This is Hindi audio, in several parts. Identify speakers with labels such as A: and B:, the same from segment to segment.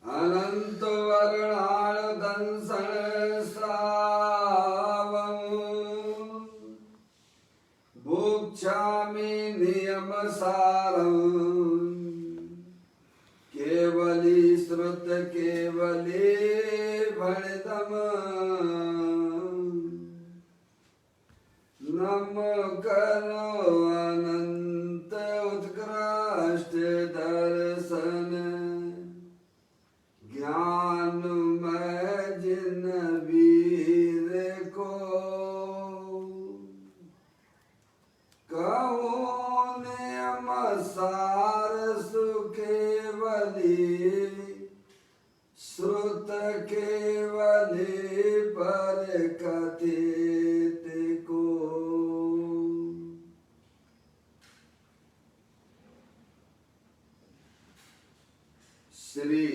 A: अनंत वर्णाल दंसन श्रावम् भुक्षामि नियम सारम् केवली श्रुत केवली भणितम् नम करो अनंत उत्कृष्ट दर्शन ज्ञान में जिन वीर को कहूँ नियम सार सुकेवली श्रुत केवली पर कथित को। श्री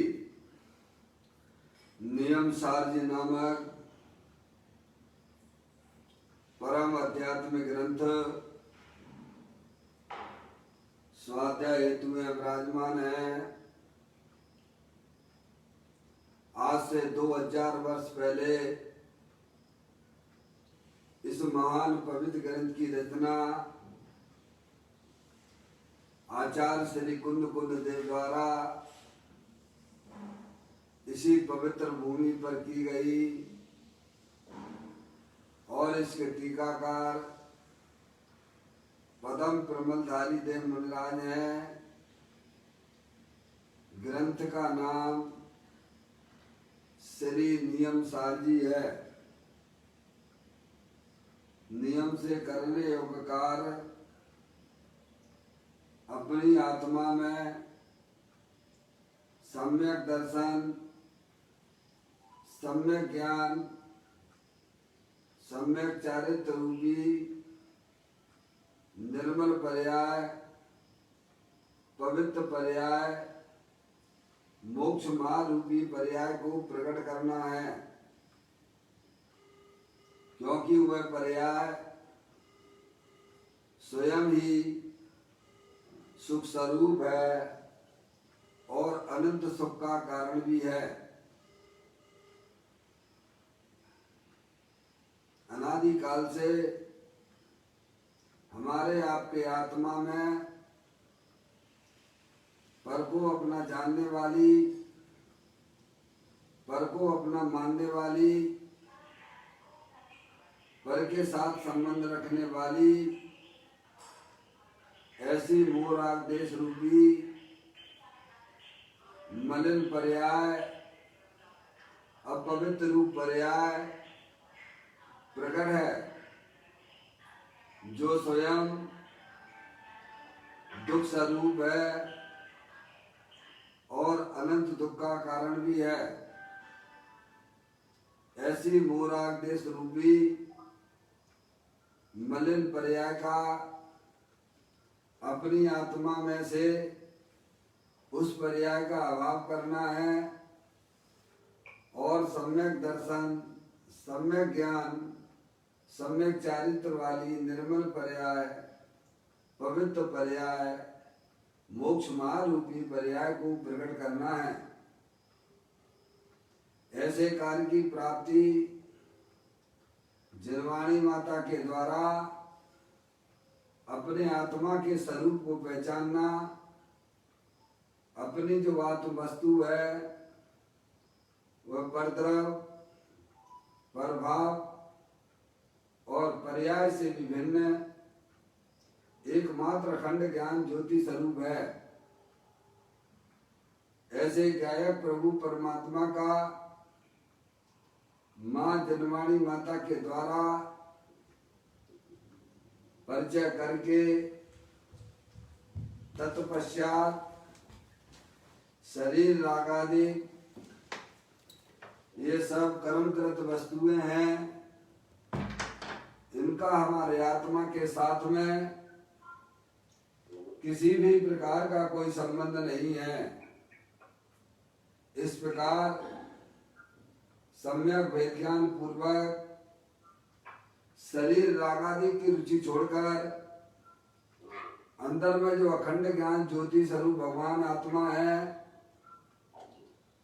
A: नियम सारजी नामक परम आध्यात्मिक ग्रंथ स्वाध्याय हेतु में विराजमान है। आज से 2000 वर्ष पहले इस महान पवित्र ग्रंथ की रचना आचार्य श्री कुंद देव द्वारा इसी पवित्र भूमि पर की गई और इसके टीकाकार पदम प्रमलधारी देव मुनिराज हैं। ग्रंथ का नाम श्री नियम सारजी है। नियम से करने योग्य कार्य अपनी आत्मा में सम्यक दर्शन, सम्यक ज्ञान, सम्यक चारित्र रूपी निर्मल पर्याय, पवित्र पर्याय, मोक्ष मार्ग रूपी पर्याय को प्रकट करना है। क्योंकि वह पर्याय स्वयं ही सुख स्वरूप है और अनंत सुख का कारण भी है। अनादि काल से हमारे आपके आत्मा में पर को अपना जानने वाली, पर को अपना मानने वाली, पर के साथ संबंध रखने वाली ऐसी मोराग देश रूपी मलिन पर्याय, अपवित्र रूप पर्याय प्रकट है, जो स्वयं दुख स्वरूप है और अनंत दुख का कारण भी है। ऐसी मोराग देश रूपी मलिन पर्याय का अपनी आत्मा में से उस पर्याय का अभाव करना है और सम्यक दर्शन, सम्यक ज्ञान, सम्यक चारित्र वाली निर्मल पर्याय, पवित्र पर्याय, मोक्ष मार्ग रूपी पर्याय को प्रकट करना है। ऐसे कार्य की प्राप्ति जिनवाणी माता के द्वारा अपने आत्मा के स्वरूप को पहचानना, अपनी जो आत्म वस्तु है वह परद्रव, परभाव और पर्याय से विभिन्न एकमात्र अखंड ज्ञान ज्योति स्वरूप है। ऐसे गायक प्रभु परमात्मा का मां जनवाणी माता के द्वारा परिचय करके तत्पश्चात शरीर रागादि ये सब कर्मकृत वस्तुएं हैं, इनका हमारे आत्मा के साथ में किसी भी प्रकार का कोई संबंध नहीं है। इस प्रकार सम्यक वेद ज्ञान पूर्वक शरीर रागादि की रुचि छोड़कर अंदर में जो अखंड ज्ञान ज्योति स्वरूप भगवान आत्मा है,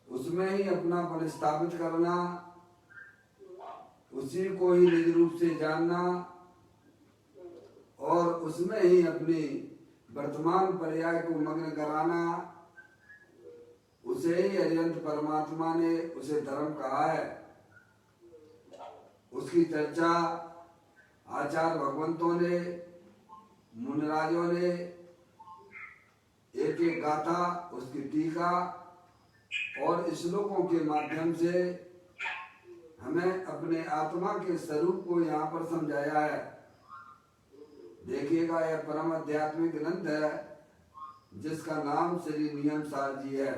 A: उसमें ही अपनापन स्थापित करना, उसी को ही निज रूप से जानना और उसमें ही अपनी वर्तमान पर्याय को मग्न कराना, उसे ही अरिहंत परमात्मा ने उसे धर्म कहा है। उसकी चर्चा आचार्य भगवंतों ने, मुनिराजों ने एक एक गाथा, उसकी टीका और श्लोकों के माध्यम से हमें अपने आत्मा के स्वरूप को यहाँ पर समझाया है। देखिएगा, यह परम आध्यात्मिक ग्रंथ है जिसका नाम श्री नियम सार जी है,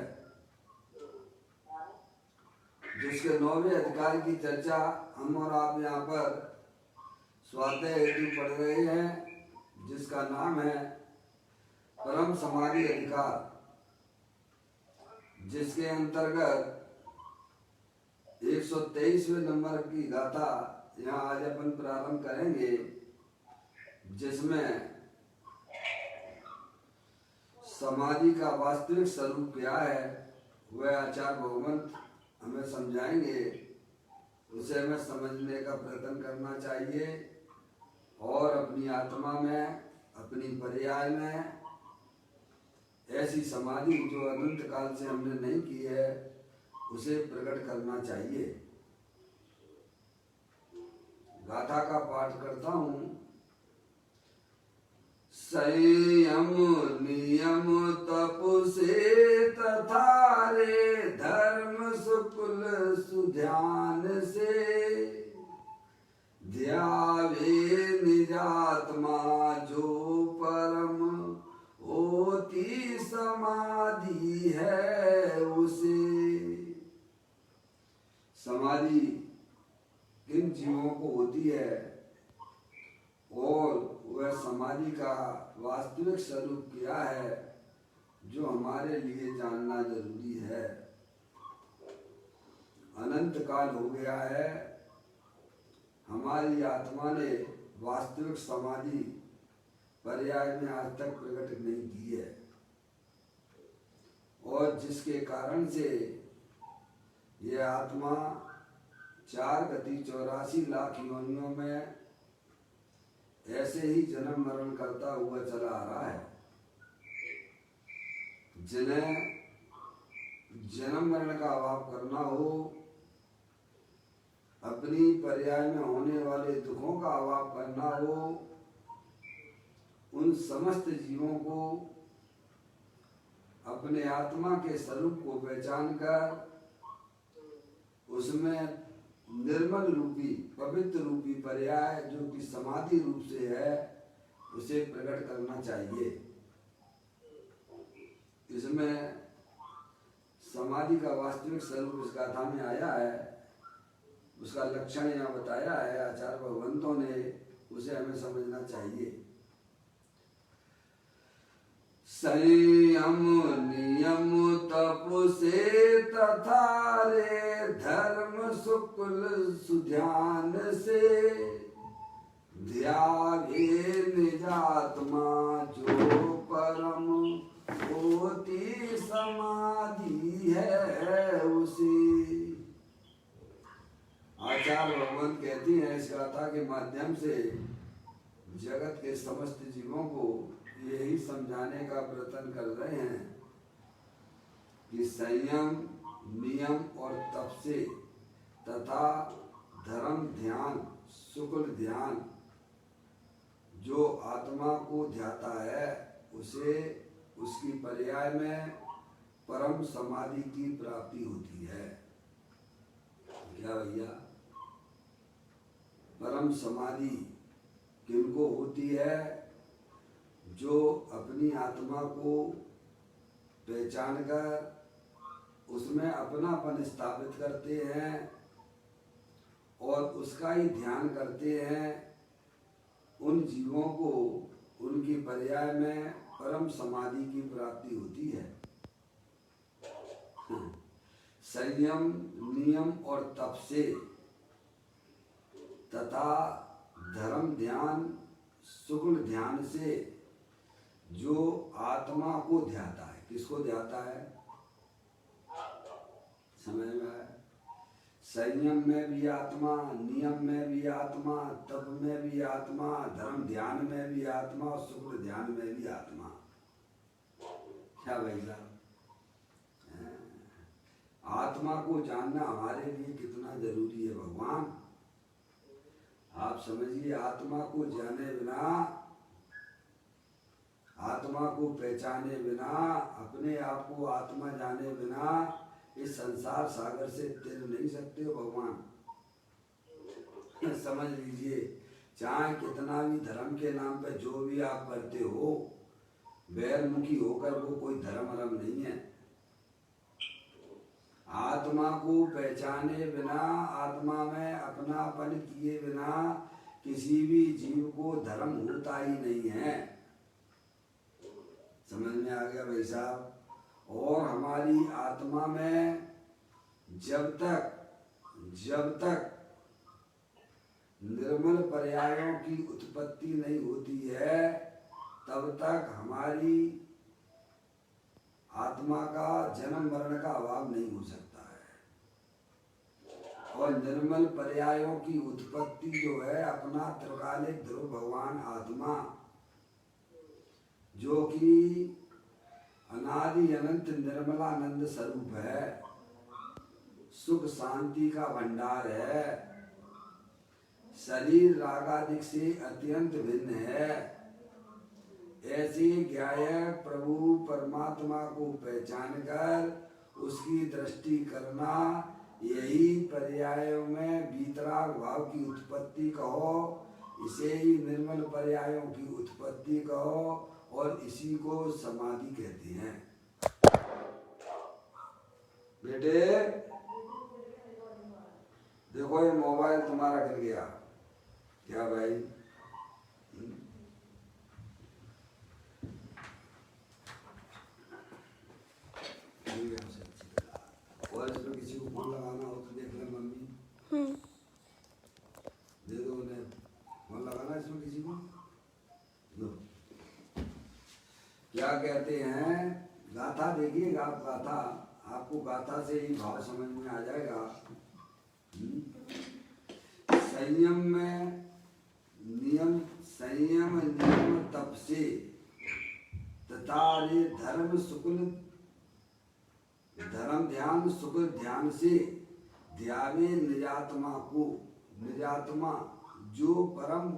A: जिसके 9वें अधिकार की चर्चा हम और आप यहाँ पर स्वाध्याय हेतु पढ़ रहे हैं, जिसका नाम है परम समाधि अधिकार, जिसके अंतर्गत 123वें नंबर की गाथा यहाँ आज अपन प्रारंभ करेंगे, जिसमें समाधि का वास्तविक स्वरूप क्या है वह आचार्य भगवंत हमें समझाएंगे। उसे हमें समझने का प्रयत्न करना चाहिए और अपनी आत्मा में, अपनी पर्याय में ऐसी समाधि जो अनंत काल से हमने नहीं की है उसे प्रकट करना चाहिए। गाथा का पाठ करता हूँ। संयम नियम तप से तथा रे धर्म सुकुल सुध्यान से, ध्यावे निजात्मा जो परम होती समाधि है उसे। समाधि किन जीवों को होती है और वह समाधि का वास्तविक स्वरूप क्या है जो हमारे लिए जानना जरूरी है। अनंत काल हो गया है, हमारी आत्मा ने वास्तविक समाधि पर्याय में आज तक प्रकट नहीं की है, और जिसके कारण से यह आत्मा 4 गति 84 लाख योनियों में ऐसे ही जन्म मरण करता हुआ चला आ रहा है। जिन्हें जन्म मरण का अभाव करना हो, अपनी पर्याय में होने वाले दुखों का अभाव करना हो, उन समस्त जीवों को अपने आत्मा के स्वरूप को पहचान कर उसमें निर्मल रूपी, पवित्र रूपी पर्याय जो कि समाधि रूप से है उसे प्रकट करना चाहिए। इसमें समाधि का वास्तविक स्वरूप इस गाथा में आया है, उसका लक्षण यहाँ बताया है आचार्य भगवंतों ने, उसे हमें समझना चाहिए। संयम नियम तप से तथा रे धर्म सुकुल सुध्यान से, ध्यावे निजात्मा जो परम होती समाधि है उसी। आचार्य भगवंत कहती हैं इस गाथा के माध्यम से जगत के समस्त जीवों को यही समझाने का प्रयत्न कर रहे हैं कि संयम नियम और तप से तथा धर्म ध्यान शुक्ल ध्यान जो आत्मा को ध्याता है उसे उसकी पर्याय में परम समाधि की प्राप्ति होती है। क्या भैया, परम समाधि किनको होती है? जो अपनी आत्मा को पहचान कर उसमें अपनापन स्थापित करते हैं और उसका ही ध्यान करते हैं, उन जीवों को उनकी पर्याय में परम समाधि की प्राप्ति होती है। संयम नियम और तप से तथा धर्म ध्यान शुक्ल ध्यान से जो आत्मा को ध्याता है। किसको ध्याता है? समझ में आया? संयम में भी आत्मा, नियम में भी आत्मा, तप में भी आत्मा, धर्म ध्यान में भी आत्मा और शुक्र ध्यान में भी आत्मा। क्या भाई साहब? आत्मा को जानना हमारे लिए कितना जरूरी है भगवान, आप समझिए। आत्मा को जाने बिना, आत्मा को पहचाने बिना, अपने आप को आत्मा जाने बिना इस संसार सागर से तर नहीं सकते हो भगवान। समझ लीजिए, चाहे कितना भी धर्म के नाम पे जो भी आप करते हो, बैरमुखी होकर वो कोई धर्म अरम नहीं है। आत्मा को पहचाने बिना, आत्मा में अपनापन किए बिना किसी भी जीव को धर्म होता ही नहीं है। समझ में आ गया भाई साहब? और हमारी आत्मा में जब तक निर्मल पर्यायों की उत्पत्ति नहीं होती है, तब तक हमारी आत्मा का जन्म मरण का अभाव नहीं हो सकता है। और निर्मल पर्यायों की उत्पत्ति जो है, अपना त्रिकालिक ध्रुव भगवान आत्मा, जो कि अनादि अनंत निर्मलानंद स्वरूप है, सुख शांति का भंडार है, शरीर रागादिक से अत्यंत भिन्न है, ऐसे ज्ञायक प्रभु परमात्मा को पहचान कर उसकी दृष्टि करना, यही पर्यायों में वीतराग भाव की उत्पत्ति कहो, इसे ही निर्मल पर्यायों की उत्पत्ति कहो, और इसी को समाधि कहते हैं। बेटे देखो, ये मोबाइल तुम्हारा गिर गया क्या भाई? और इसमें किसी को फोन लगाना हो तो देख ले मम्मी, दे दो उन्हें फोन लगाना। इसमें किसी को दो। क्या कहते हैं? गाथा देखिएगा आप, गाथा आपको गाथा से ही भाव समझ में आ जाएगा। संयम में नियम, संयम नियम तप से तथा धर्म शुक्ल, धर्म ध्यान शुक्ल ध्यान से ध्यावे निजात्मा को, निजात्मा जो परम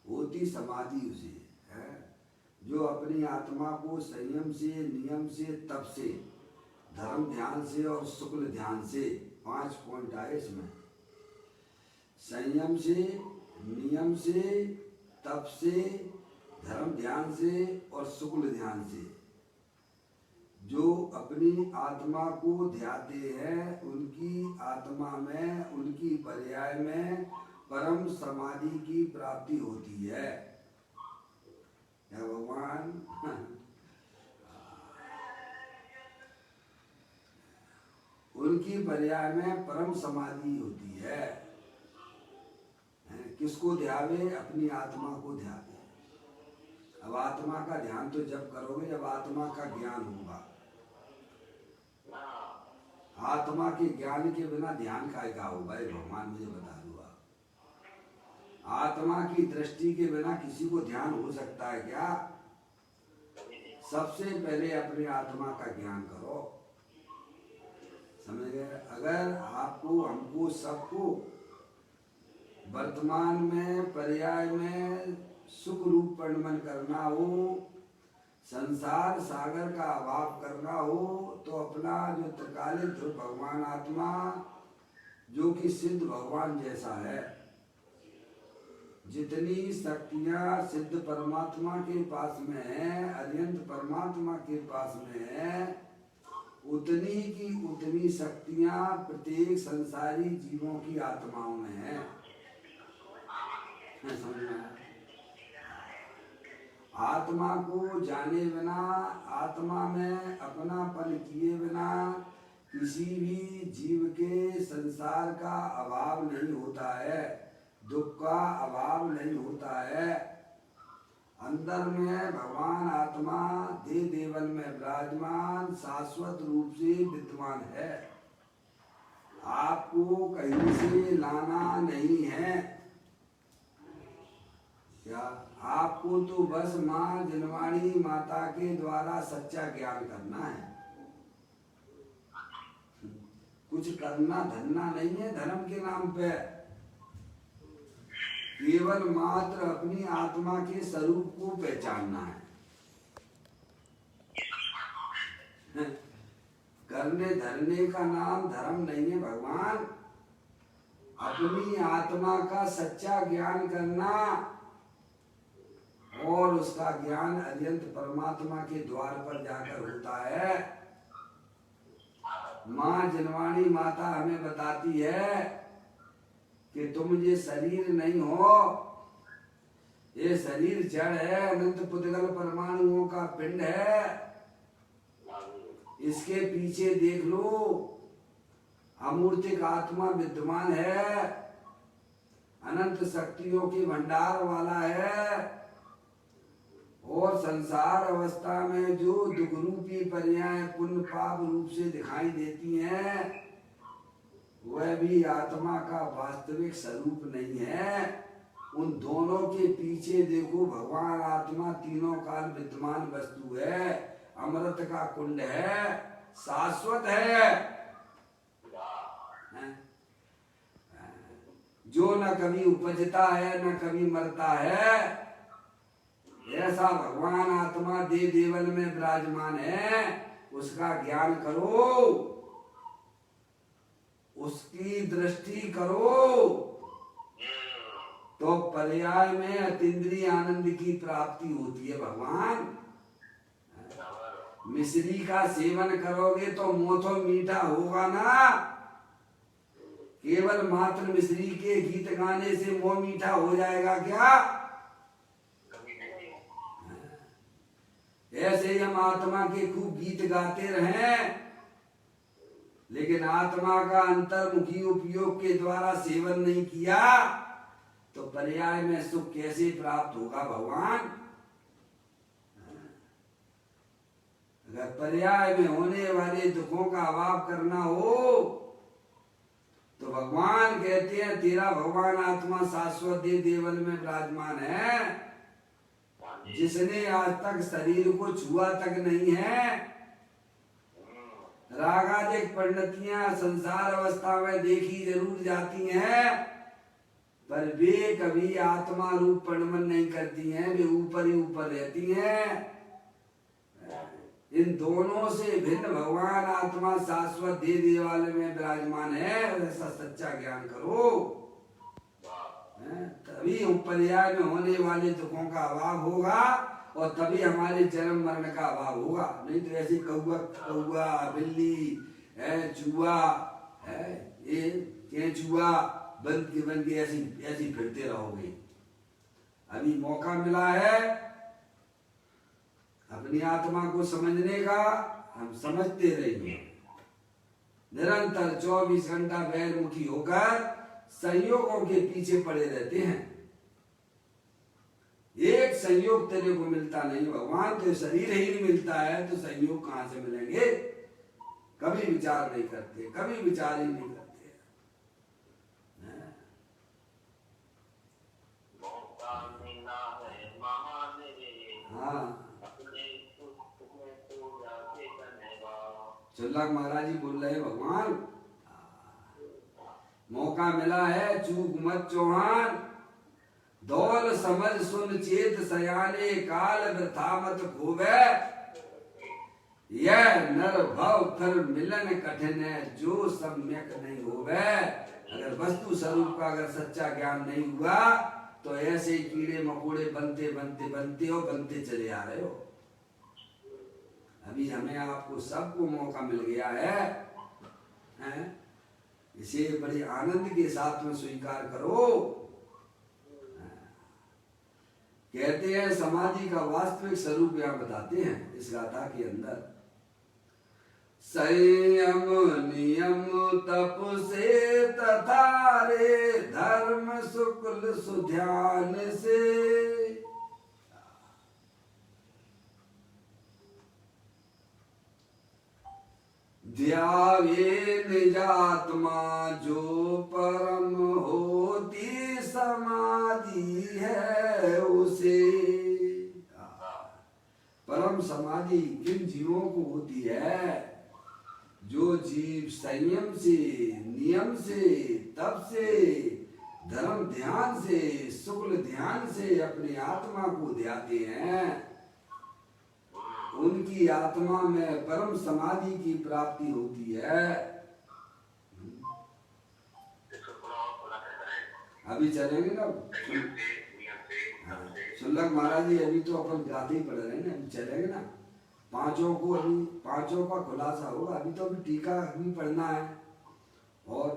A: होती समाधि उसे है, जो अपनी आत्मा को संयम से, नियम से, तप से, धर्म ध्यान से और शुक्ल ध्यान से, 5 पॉइंट आए इसमें। संयम से, नियम से, तप से, धर्म ध्यान से और शुक्ल ध्यान से जो अपनी आत्मा को ध्याते हैं, उनकी आत्मा में, उनकी पर्याय में परम समाधि की प्राप्ति होती है। क्या भगवान? उनकी पर्याय में परम समाधि होती है। किसको ध्यावे? अपनी आत्मा को ध्यावे। अब आत्मा का ध्यान तो जब करोगे जब आत्मा का ज्ञान होगा। आत्मा के ज्ञान के बिना ध्यान का हो भाई? भगवान मुझे बता दो। आत्मा की दृष्टि के बिना किसी को ध्यान हो सकता है क्या? सबसे पहले अपनी आत्मा का ज्ञान करो। समझ गए? अगर आपको, हमको, सबको वर्तमान में, पर्याय में सुख रूप परिणमन करना हो, संसार सागर का अभाव करना हो, तो अपना जो त्रिकालिक ध्रुव भगवान आत्मा, जो कि सिद्ध भगवान जैसा है, जितनी शक्तियां सिद्ध परमात्मा के पास में है, अनंत परमात्मा के पास में है, उतनी की उतनी शक्तियां प्रत्येक संसारी जीवों की आत्माओं में है। आत्मा को जाने बिना, आत्मा में अपनापन किए बिना किसी भी जीव के संसार का अभाव नहीं होता है, दुख का अभाव नहीं होता है। अंदर में भगवान आत्मा देह देवन में विराजमान शाश्वत रूप से विद्यमान है। आपको कहीं से लाना नहीं है। क्या आपको तो बस माँ जनवाणी माता के द्वारा सच्चा ज्ञान करना है। कुछ करना धरना नहीं है धर्म के नाम पे। केवल मात्र अपनी आत्मा के स्वरूप को पहचानना है। करने धरने का नाम धर्म नहीं है भगवान। अपनी आत्मा का सच्चा ज्ञान करना और उसका ज्ञान अत्यंत परमात्मा के द्वार पर जाकर होता है। माँ जनवाणी माता हमें बताती है कि तुम ये शरीर नहीं हो, ये शरीर जड़ है, अनंत पुद्गल परमाणुओं का पिंड है। इसके पीछे देख लो, अमूर्तिक आत्मा विद्यमान है, अनंत शक्तियों के भंडार वाला है। और संसार अवस्था में जो दुख रूपी पर्याय पुण्य पाप रूप से दिखाई देती हैं, वह भी आत्मा का वास्तविक स्वरूप नहीं है। उन दोनों के पीछे देखो, भगवान आत्मा तीनों काल विद्यमान वस्तु है, अमृत का कुंड है, शाश्वत है, जो न कभी उपजता है न कभी मरता है। ऐसा भगवान आत्मा देव देवल में विराजमान है। उसका ज्ञान करो, उसकी दृष्टि करो, तो पर्याय में अतीन्द्रिय आनंद की प्राप्ति होती है। भगवान मिश्री का सेवन करोगे तो मुंह तो मीठा होगा ना। केवल मात्र मिश्री के गीत गाने से मुंह मीठा हो जाएगा क्या? ऐसे ही हम आत्मा के खूब गीत गाते रहें, लेकिन आत्मा का अंतर्मुखी उपयोग के द्वारा सेवन नहीं किया तो पर्याय में सुख कैसे प्राप्त होगा भगवान? अगर पर्याय में होने वाले दुखों का अभाव करना हो तो भगवान कहते हैं तेरा भगवान आत्मा शाश्वत देव देवल में विराजमान है। जिसने आज तक शरीर को छुआ तक नहीं है। रागादिक परिणतियां संसार अवस्था में देखी जरूर जाती हैं, पर वे कभी आत्मा रूप परिणमन नहीं करती हैं, वे ऊपर ही ऊपर रहती हैं। इन दोनों से भिन्न भगवान आत्मा शाश्वत देव देवाल में विराजमान है। ऐसा सच्चा ज्ञान करो, तभी पर्याय में होने वाले दुखों का अभाव होगा और तभी हमारे जन्म मरण का अभाव होगा। नहीं तो ऐसे कौआ कौआ बिल्ली है, चूहा है, ये केंचुआ बन के ऐसी फिरते रहोगे। अभी मौका मिला है अपनी आत्मा को समझने का, हम समझते रहेंगे। निरंतर 24 घंटा बहिर्मुखी होकर संयोगों के पीछे पड़े रहते हैं। एक संयोग तेरे को मिलता नहीं। भगवान तो शरीर ही नहीं मिलता है तो संयोग कहां से मिलेंगे? कभी विचार नहीं करते, कभी विचार ही नहीं करते। हाँ, चुल्लक महाराज जी बोल रहे भगवान मौका मिला है, चूक मत चौहान, दौल समझ सुन चेत सयाने, काल वृथा मत खोवे, यह नर भव फिर मिलन कठिन है, जो सम्यक नहीं होवे। अगर वस्तु स्वरूप का अगर सच्चा ज्ञान नहीं हुआ तो ऐसे ही कीड़े मकोड़े बनते चले आ रहे हो। अभी हमें आपको सबको मौका मिल गया है? इसे बड़े आनंद के साथ में स्वीकार करो। कहते हैं समाधि का वास्तविक स्वरूप यहां बताते हैं इस गाथा के अंदर। संयम नियम तप से तथा रे धर्म शुक्ल सुध्यान से। ध्यावे निजात्मा जो परम होती समाधि है उसे। परम समाधि किन जीवों को होती है? जो जीव संयम से, नियम से, तप से, धर्म ध्यान से, शुक्ल ध्यान से अपनी आत्मा को ध्याते हैं, उनकी आत्मा में परम समाधि की प्राप्ति होती है। अभी चलेंगे ना, सुल्लक महाराज जी, अभी तो अपन गाते ही पढ़ रहे हैं ना, अभी चलेंगे ना पांचों को, अभी पांचों का खुलासा होगा। अभी तो अभी टीका अभी पढ़ना है, और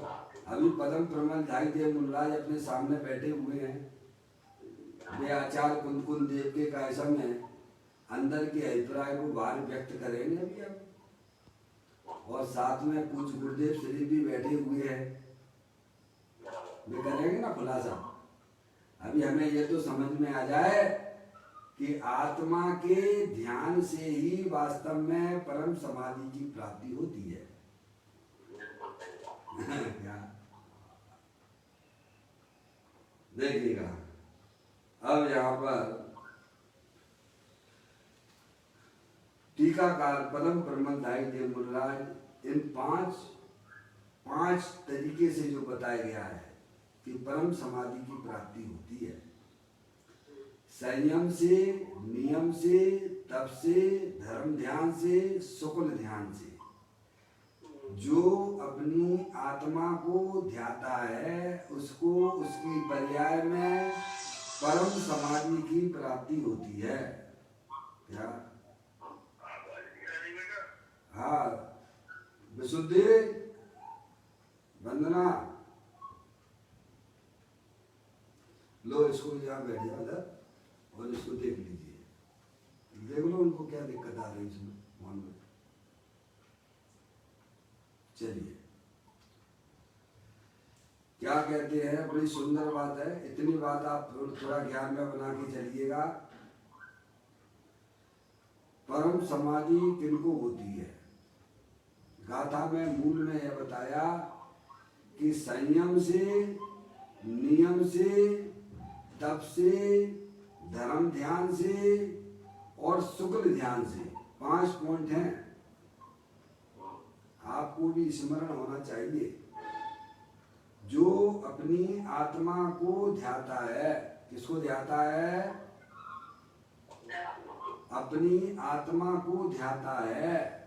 A: अभी पदम प्रमल ढाई देव मुनराज अपने सामने बैठे हुए हैं। वे आचार्य कुंद देव के कायसम है, अंदर के अभिप्राय को बाहर व्यक्त करेंगे अभी अब, और साथ में पूज्य गुरुदेव श्री भी बैठे हुए हैं, वे करेंगे ना खुलासा। अभी हमें ये तो समझ में आ जाए कि आत्मा के ध्यान से ही वास्तव में परम समाधि की प्राप्ति होती है। क्या देखिएगा, अब यहाँ पर टीकाकार पदम प्रमदायी देव मुनराज इन पांच तरीके से जो बताया गया है कि परम समाधि की प्राप्ति होती है, संयम से, नियम से, तप से, धर्म ध्यान से, शुक्ल ध्यान से। जो अपनी आत्मा को ध्याता है उसको उसकी पर्याय में परम समाधि की प्राप्ति होती है। क्या? हाँ, विशुद्धि, वंदना, लो इसको यहाँ बैठ जाओ इधर और इसको देख लीजिए, देख लो उनको क्या दिक्कत आ रही है इसमें मन में। चलिए, क्या कहते हैं, बड़ी सुंदर बात है। इतनी बात आप थोड़ा ज्ञान में बना के चलिएगा। परम समाधि किनको होती है? गाथा में मूल में यह बताया कि संयम से, नियम से, तप से, धर्म ध्यान से और शुक्ल ध्यान से 5 पॉइंट हैं। आपको भी स्मरण होना चाहिए। जो अपनी आत्मा को ध्याता है, किसको ध्याता है? अपनी आत्मा को ध्याता है,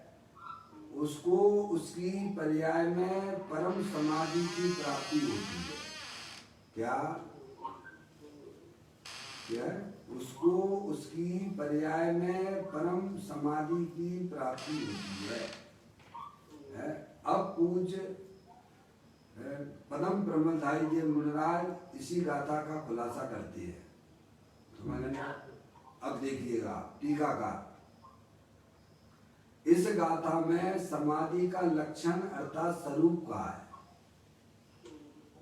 A: उसको उसकी पर्याय में परम समाधि की प्राप्ति होती है। क्या? क्या? उसको उसकी पर्याय में परम समाधि की प्राप्ति होती है। अब पूज्य पदम ब्रह्मधारी देव मुनराज इसी गाथा का खुलासा करते हैं। समझ गए? अब देखिएगा टीका का, इस गाथा में समाधि का लक्षण अर्थात स्वरूप का है।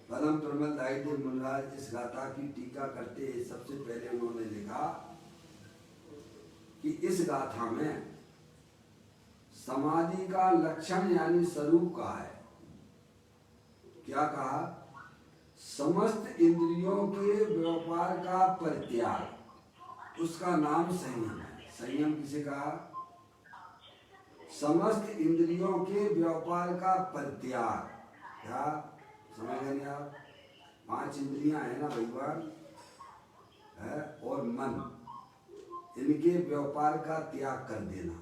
A: पदम ब्रह्मधारी देव मुनराज इस गाथा की टीका करते सबसे पहले उन्होंने लिखा कि इस गाथा में समाधि का लक्षण यानी स्वरूप का है। क्या कहा? समस्त इंद्रियों के व्यापार का परित्याग, उसका नाम संयम है। संयम किसे कहा? समस्त इंद्रियों के व्यापार का परित्याग। क्या समझ गए आप? 5 इंद्रियां है ना भगवान है, और मन, इनके व्यापार का त्याग कर देना।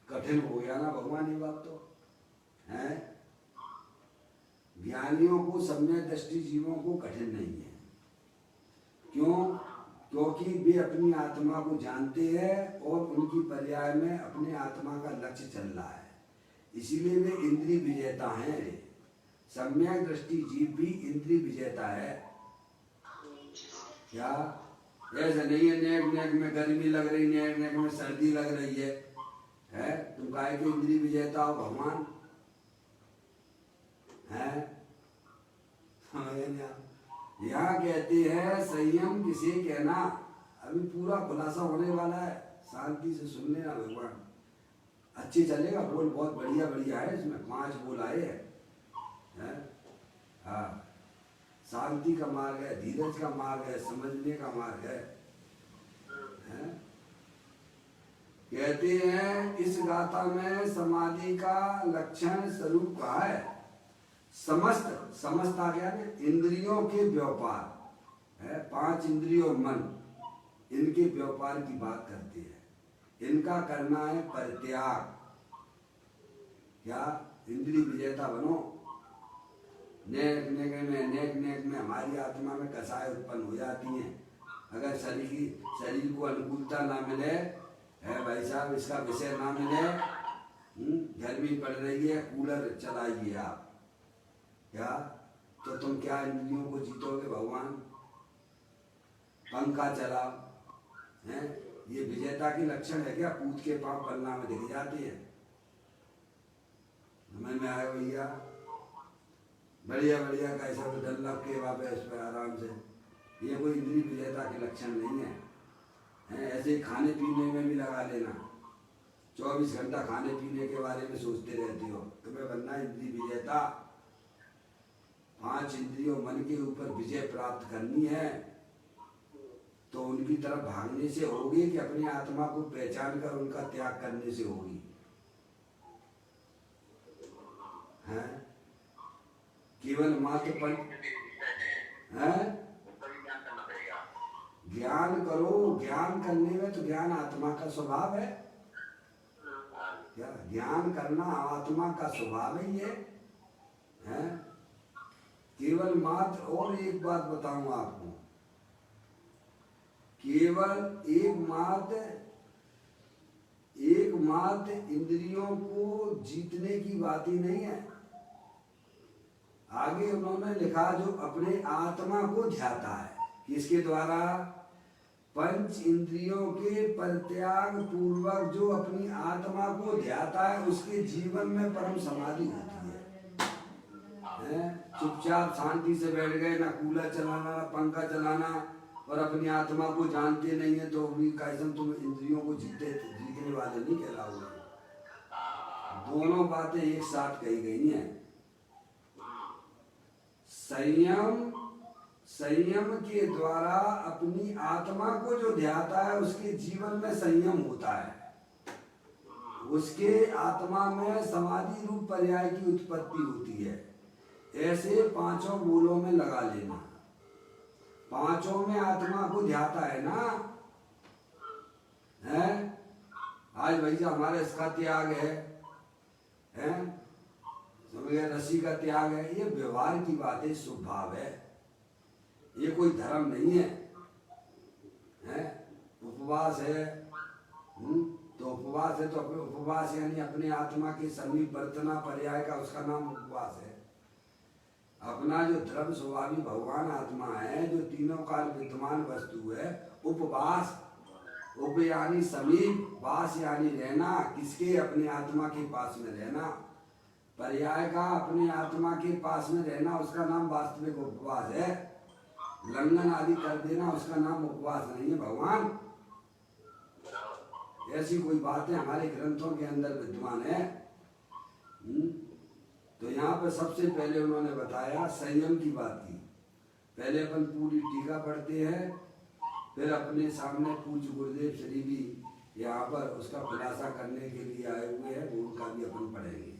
A: कठिन हो गया ना भगवान, ये बात तो है। ज्ञानियों को, सम्यक दृष्टि जीवों को कठिन नहीं है। क्यों? क्योंकि वे अपनी आत्मा को जानते हैं और उनकी पर्याय में अपने आत्मा का लक्ष्य चल रहा है, इसीलिए वे इंद्रिय विजेता हैं। सम्यक दृष्टि जीव भी इंद्रिय विजेता है। क्या? ऐसा नहीं है नेक नेक में गर्मी लग रही, नेक नेक में सर्दी लग रही है तुम काय के इंद्रिय विजेता हो भगवान है? यहाँ कहते हैं संयम किसे कहना, अभी पूरा खुलासा होने वाला है, शांति से सुन लेना भगवान। अच्छी चलेगा। बोल बहुत बढ़िया बढ़िया है, इसमें 5 बोल आए हैं। हाँ, शांति का मार्ग है, धीरज का मार्ग है, समझने का मार्ग है। कहते हैं इस गाथा में समाधि का लक्षण स्वरूप कहा है। समस्त आ गया ना, इंद्रियों के व्यापार है, 5 इंद्रियों मन, इनके व्यापार की बात करती है। इनका करना है परित्याग। क्या? इंद्रिय विजेता बनो। नेक नेक में हमारी आत्मा में कसाय उत्पन्न हो जाती हैं। अगर शरीर को अनुकूलता ना मिले है भाई साहब, इसका विषय ना मिले, गर्मी पड़ रही है, कूलर चलाइए आप, क्या तो तुम क्या इंद्रियों को जीतोगे भगवान? पंखा चलाओ हैं, ये विजेता के लक्षण है क्या? पूत के पांव पन्ना में दिख जाती है। समझ में आया भैया? बढ़िया बढ़िया कैसा तो डर लग के वापस इस पर आराम से। ये कोई इंद्रिय विजेता के लक्षण नहीं है। ऐसे ही खाने पीने में भी लगा लेना, 24 घंटा खाने पीने के बारे में सोचते रहते हो। तुम्हें बनना इंद्रिय विजेता। 5 इंद्रियों मन के ऊपर विजय प्राप्त करनी है, तो उनकी तरफ भागने से होगी कि अपनी आत्मा को पहचान कर उनका त्याग करने से होगी? हैं? केवल मात्र ज्ञान करो। ज्ञान करने में तो ज्ञान आत्मा का स्वभाव है। क्या ज्ञान करना आत्मा का स्वभाव ही है? केवल मात्र, और एक बात बताऊं आपको, केवल एक मात्र इंद्रियों को जीतने की बात ही नहीं है। आगे उन्होंने लिखा जो अपने आत्मा को ध्याता है, किसके द्वारा? 5 इंद्रियों के परित्याग पूर्वक जो अपनी आत्मा को ध्याता है, उसके जीवन में परम समाधि होती है। चुपचाप शांति से बैठ गए, ना कूलर चलाना ना पंखा चलाना, और अपनी आत्मा को जानते नहीं है, तो भी कैसे तुम इंद्रियों को जीतने वाले नहीं कहलाओगे। दोनों बातें एक साथ कही गई हैं। संयम के द्वारा अपनी आत्मा को जो ध्याता है, उसके जीवन में संयम होता है, उसके आत्मा में समाधि रूप पर्याय की उत्पत्ति होती है। ऐसे 5 बोलों में लगा लेना। 5 में आत्मा को ध्याता है ना, है? आज भैया हमारा इसका त्याग है, रस्सी का त्याग है, ये व्यवहार की बात है, स्वभाव है, ये कोई धर्म नहीं है। उपवास है, तो उपवास है, तो उपवास यानी अपने आत्मा के समीप बरतना पर्याय का, उसका नाम उपवास है। अपना जो ध्रुव स्वभावी भगवान आत्मा है, जो तीनों काल विद्यमान वस्तु है, उपवास, उप यानी समीप, वास यानी रहना, किसके? अपने आत्मा के पास में रहना। पर्याय का अपने आत्मा के पास में रहना, उसका नाम वास्तविक उपवास है। लंघन आदि कर देना, उसका नाम उपवास नहीं है भगवान। ऐसी कोई बातें हमारे ग्रंथों के अंदर विद्यमान है। तो यहाँ पर सबसे पहले उन्होंने बताया संयम की बात की। पहले अपन पूरी टीका पढ़ते हैं, फिर अपने सामने पूज्य गुरुदेव श्री भी यहाँ पर उसका खुलासा करने के लिए आए हुए हैं, वो उनका भी अपन पढ़ेंगे।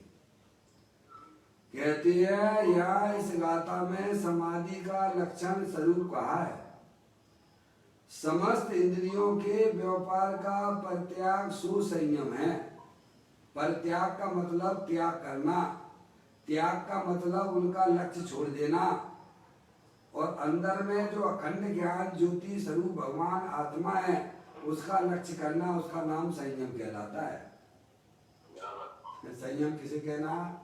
A: कहते हैं यहाँ इस गाथा में समाधि का लक्षण स्वरूप कहा है। समस्त इंद्रियों के व्यापार का परित्याग सुसंयम है। परित्याग का मतलब त्याग करना, त्याग का मतलब उनका लक्ष्य छोड़ देना, और अंदर में जो अखंड ज्ञान ज्योति स्वरूप भगवान आत्मा है, उसका लक्ष्य करना, उसका नाम संयम कहलाता है। संयम किसे कहना?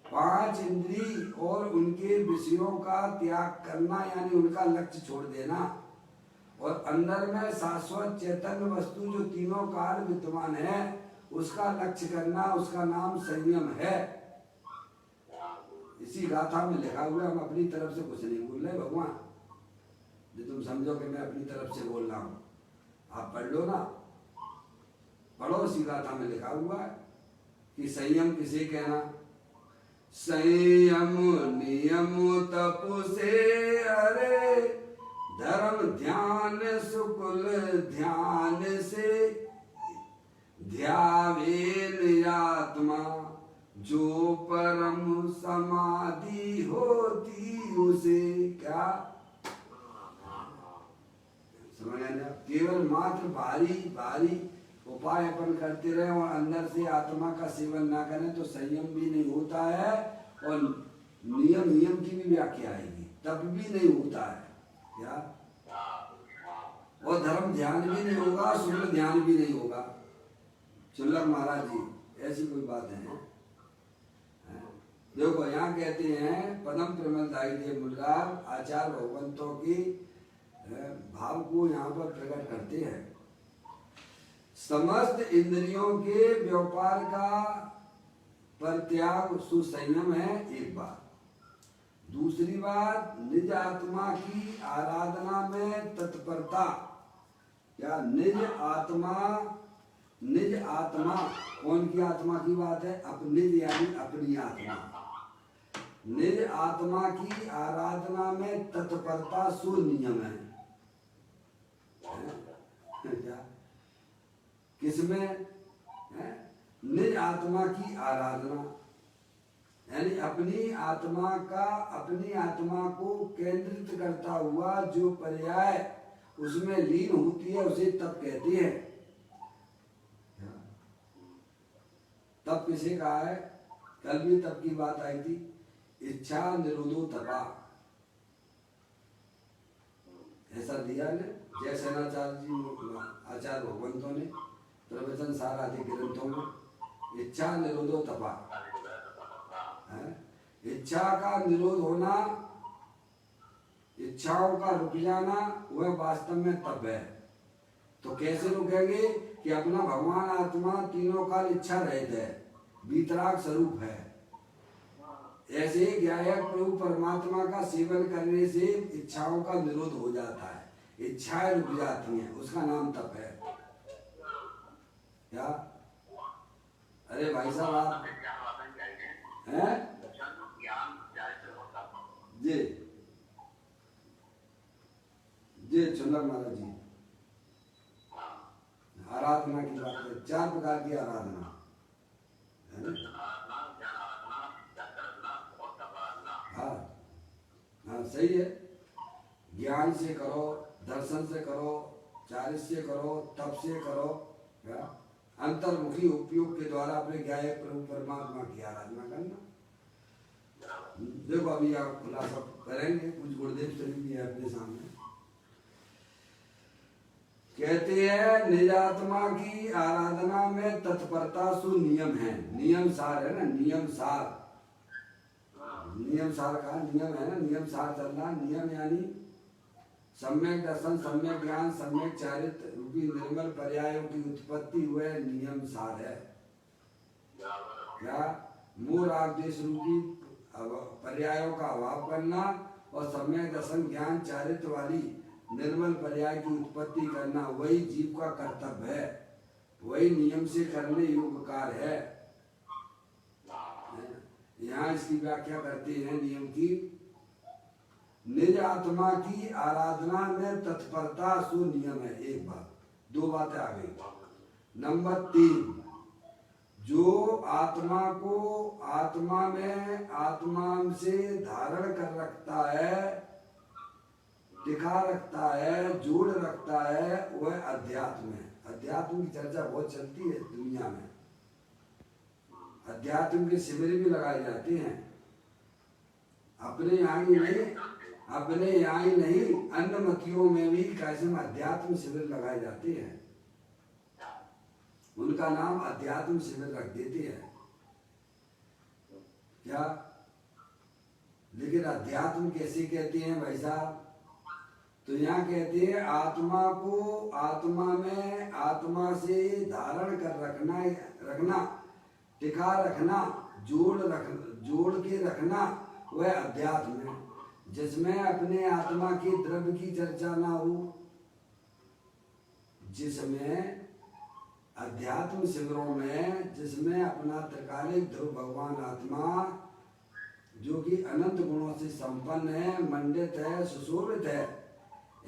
A: 5 इंद्रिय और उनके विषयों का त्याग करना, यानी उनका लक्ष्य छोड़ देना, और अंदर में शाश्वत चैतन्य वस्तु जो तीनों काल विद्यमान है, उसका लक्ष्य करना, उसका नाम संयम है। इसी गाथा में लिखा हुआ, हम अपनी तरफ से कुछ नहीं बोल रहे भगवान, जो तुम समझो कि मैं अपनी तरफ से बोल रहा हूँ। आप पढ़ लो ना, पढ़ो, इसी गाथा में लिखा हुआ है कि संयम किसे कहना। संयम नियम तप से अरे धर्म ध्यान सुकुल ध्यान से ध्यावे निरात्मा जो परम समाधि होती उसे। क्या समझ आया? केवल मात्र भारी भारी उपाय अपन करते रहे और अंदर से आत्मा का सेवन ना करें तो संयम भी नहीं होता है और नियम की भी व्याख्या आएगी तब भी नहीं होता है। क्या? और धर्म ध्यान भी नहीं होगा, शुक्ल ध्यान भी नहीं होगा। चुल्लक महाराज जी ऐसी कोई बात है? देखो यहाँ कहते हैं पदम प्रमलदायी देव मुरार आचार्य भगवंतों की भाव को यहाँ पर प्रकट करते हैं। समस्त इंद्रियों के व्यापार का परित्याग सुसंयम है, एक बात। दूसरी बात, निज आत्मा की आराधना में तत्परता। क्या? निज आत्मा कौन की आत्मा की बात है? अपनी यानी अपनी आत्मा। निज आत्मा की आराधना में तत्परता सुनियम है। क्या? किसमें है? निज आत्मा की आराधना यानी अपनी आत्मा को केंद्रित करता हुआ जो पर्याय उसमें लीन होती है उसे तप कहते हैं। तप किसे कहा है? कल भी तप की बात आई थी। इच्छा निरोधो तपा, ऐसा दिया ने जय सेनाचार्य जी आचार्य भगवंतों ने प्रवचन सार आदि ग्रंथों में। इच्छा निरोधो तपा, इच्छा का निरोध होना, इच्छाओं का रुक जाना, वह वास्तव में तप है। तो कैसे रुकेंगे कि अपना भगवान आत्मा तीनों काल इच्छा रहित है, वीतराग स्वरूप है। ऐसे ज्ञायक प्रभु परमात्मा का सेवन करने से इच्छाओं का निरोध हो जाता है, इच्छाएं रुक जाती हैं, उसका नाम तप है। क्या? अरे भाई साहब आप हैं? जी जी चुल्लक महाराज जी आराधना की बात है। 4 प्रकार की आराधना है ना? हाँ हाँ सही है। ज्ञान से करो, दर्शन से करो, चारित्र से करो, तप से करो। क्या? अंतर्मुखी उपयोग के द्वारा अपने ज्ञायक प्रभु परमात्मा की आराधना करना। देखो अभी आप खुलासा करेंगे, कुछ गुरुदेव शरीफ भी है अपने सामने। कहते हैं निजात्मा की आराधना में तत्परता सुनियम है। नियम सार है ना, नियम सार। नियम सार का नियम है ना, नियम सार चलना। नियम यानी सम्यक दर्शन, सम्यक ज्ञान, सम्यक चारित्र रूपी निर्मल पर्यायों की उत्पत्ति हुए नियम सार है। क्या? मूल आदेश रूपी पर्यायों का अभाव करना और सम्यक दर्शन ज्ञान चारित्र वाली निर्मल पर्याय की उत्पत्ति करना वही जीव का कर्तव्य है, वही नियम से करने योग्य कार्य है। यहाँ इसकी व्याख्या करते हैं नियम की। निज आत्मा की आराधना में तत्परता सुनियम है, एक बात। 2 बातें आ गई। नंबर 3, जो आत्मा को आत्मा से धारण कर रखता है, टिका रखता है, जोड़ रखता है, वह अध्यात्म है। अध्यात्म की चर्चा बहुत चलती है दुनिया में। अध्यात्म के शिविर भी लगाए जाते हैं, अपने यहाँ ही नहीं अन्य मतियों में भी कैसे अध्यात्म शिविर लगाए जाते हैं। उनका नाम अध्यात्म शिविर रख देते हैं। क्या? लेकिन अध्यात्म कैसे कहते हैं भाई साहब? तो यहाँ कहते हैं आत्मा को आत्मा से धारण कर रखना, टिका रखना, जोड़ के रखना, वह अध्यात्म है। जिसमें अपने आत्मा की द्रव्य की चर्चा ना हो, जिसमें अध्यात्म शिविरों में जिसमें अपना त्रिकालिक ध्रुव भगवान आत्मा जो कि अनंत गुणों से संपन्न है, मंडित है, सुशोभित है,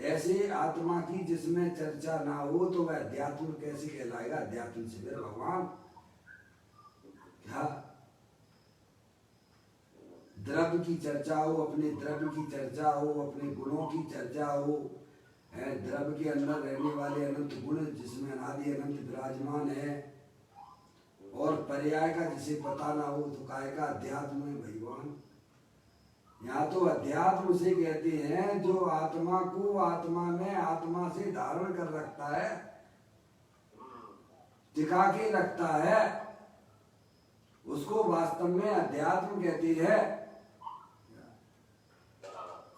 A: ऐसे आत्मा की जिसमें चर्चा ना हो तो वह अध्यात्म कैसे कहलाएगा? अध्यात्म शिविर भगवान क्या द्रव्य की चर्चा हो, अपने द्रव्य की चर्चा हो, अपने गुणों की चर्चा हो, द्रव्य के अंदर रहने वाले अनंत गुण जिसमें अनादि अनंत विराजमान है, और पर्याय का जिसे पता ना हो तो काय का अध्यात्म है भगवान। यहाँ तो अध्यात्म से कहते हैं जो आत्मा को आत्मा में आत्मा से धारण कर रखता है, टिका के रखता है, उसको वास्तव में अध्यात्म कहते हैं।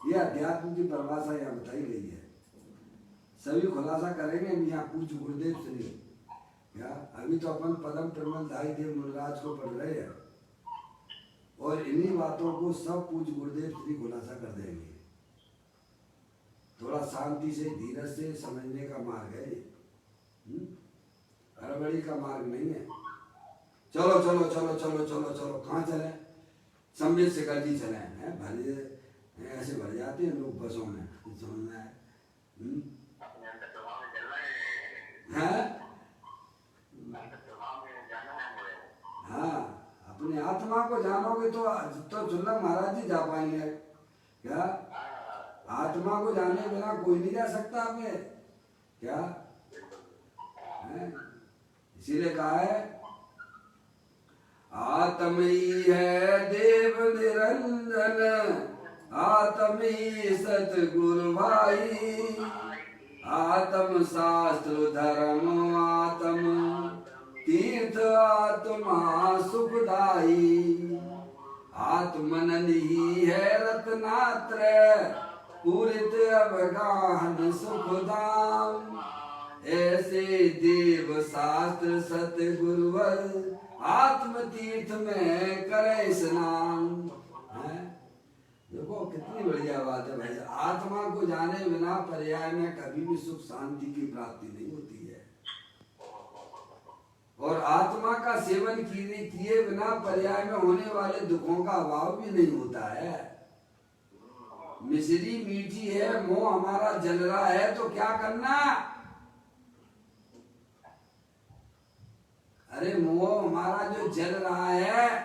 A: यह अध्यात्म की परिभाषा यहाँ बताई गई है। सभी खुलासा करेंगे हम यहाँ पूज्य गुरुदेव श्री क्या। अभी तो अपन पदम प्रमल दाई देव मुनराज को पढ़ रहे हैं और इन्हीं बातों को सब पूज्य गुरुदेव श्री खुलासा कर देंगे। थोड़ा शांति से धीरज से समझने का मार्ग है, हड़बड़ी का मार्ग नहीं है। चलो चलो चलो चलो चलो चलो, कहाँ चले? सम्यक से गलती चले हैं, भले ऐसे भर जाते हैं लोग बसों में, समझना है। हाँ, अपने आत्मा को जानोगे तो चुल्ला महाराज जी जा पाएंगे क्या? आत्मा को जाने बिना कोई नहीं जा सकता आपने क्या? इसीलिए कहा है आत्म ही है देव निरंजन, आत्म ही सतगुरु भाई, आत्म शास्त्र धर्म आत्म तीर्थ आत्मा सुखदाई, आत्मनन ही है रत्नात्रय पूरित अवगाहन सुखदाम, ऐसे देव शास्त्र सतगुरुवर आत्म तीर्थ में करे स्नान। देखो कितनी बढ़िया बात है भाई। आत्मा को जाने बिना पर्याय में कभी भी सुख शांति की प्राप्ति नहीं होती है, और आत्मा का सेवन किए बिना पर्याय में होने वाले दुखों का अभाव भी नहीं होता है। मिश्री मीठी है, मोह हमारा जल रहा है तो क्या करना? अरे मोह हमारा जो जल रहा है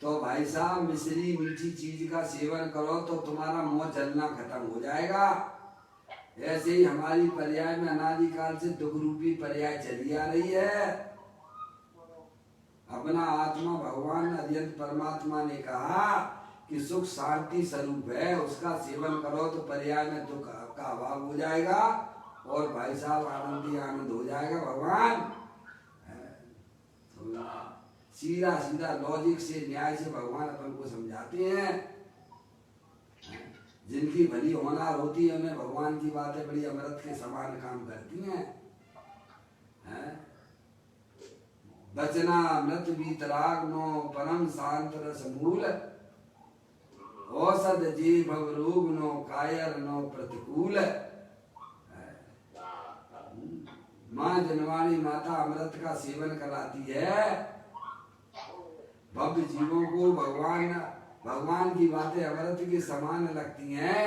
A: तो भाई साहब मिश्री मीठी चीज का सेवन करो तो तुम्हारा मोह जलना खत्म हो जाएगा। ऐसे ही हमारी पर्याय में अनादिकाल से दुख रूपी पर्याय चली आ रही है। अपना आत्मा भगवान अद्वैत परमात्मा ने कहा कि सुख शांति स्वरूप है, उसका सेवन करो तो पर्याय में दुख का अभाव हो जाएगा और भाई साहब आनंद ही आनंद हो जाएगा। भगवान सीधा सीधा लॉजिक से न्याय से भगवान अपन को समझाते हैं। जिनकी भली होनार होती है उन्हें भगवान की बातें बड़ी अमृत के समान काम करती हैं। बचना अमृत बीतराग नो परम शांत रस मूल, औषध जी भव रोग नो कायर नो प्रतिकूल। माँ जनवाणी माता अमृत का सेवन कराती है। भव्य जीवों को भगवान की बातें अमृत के समान लगती हैं,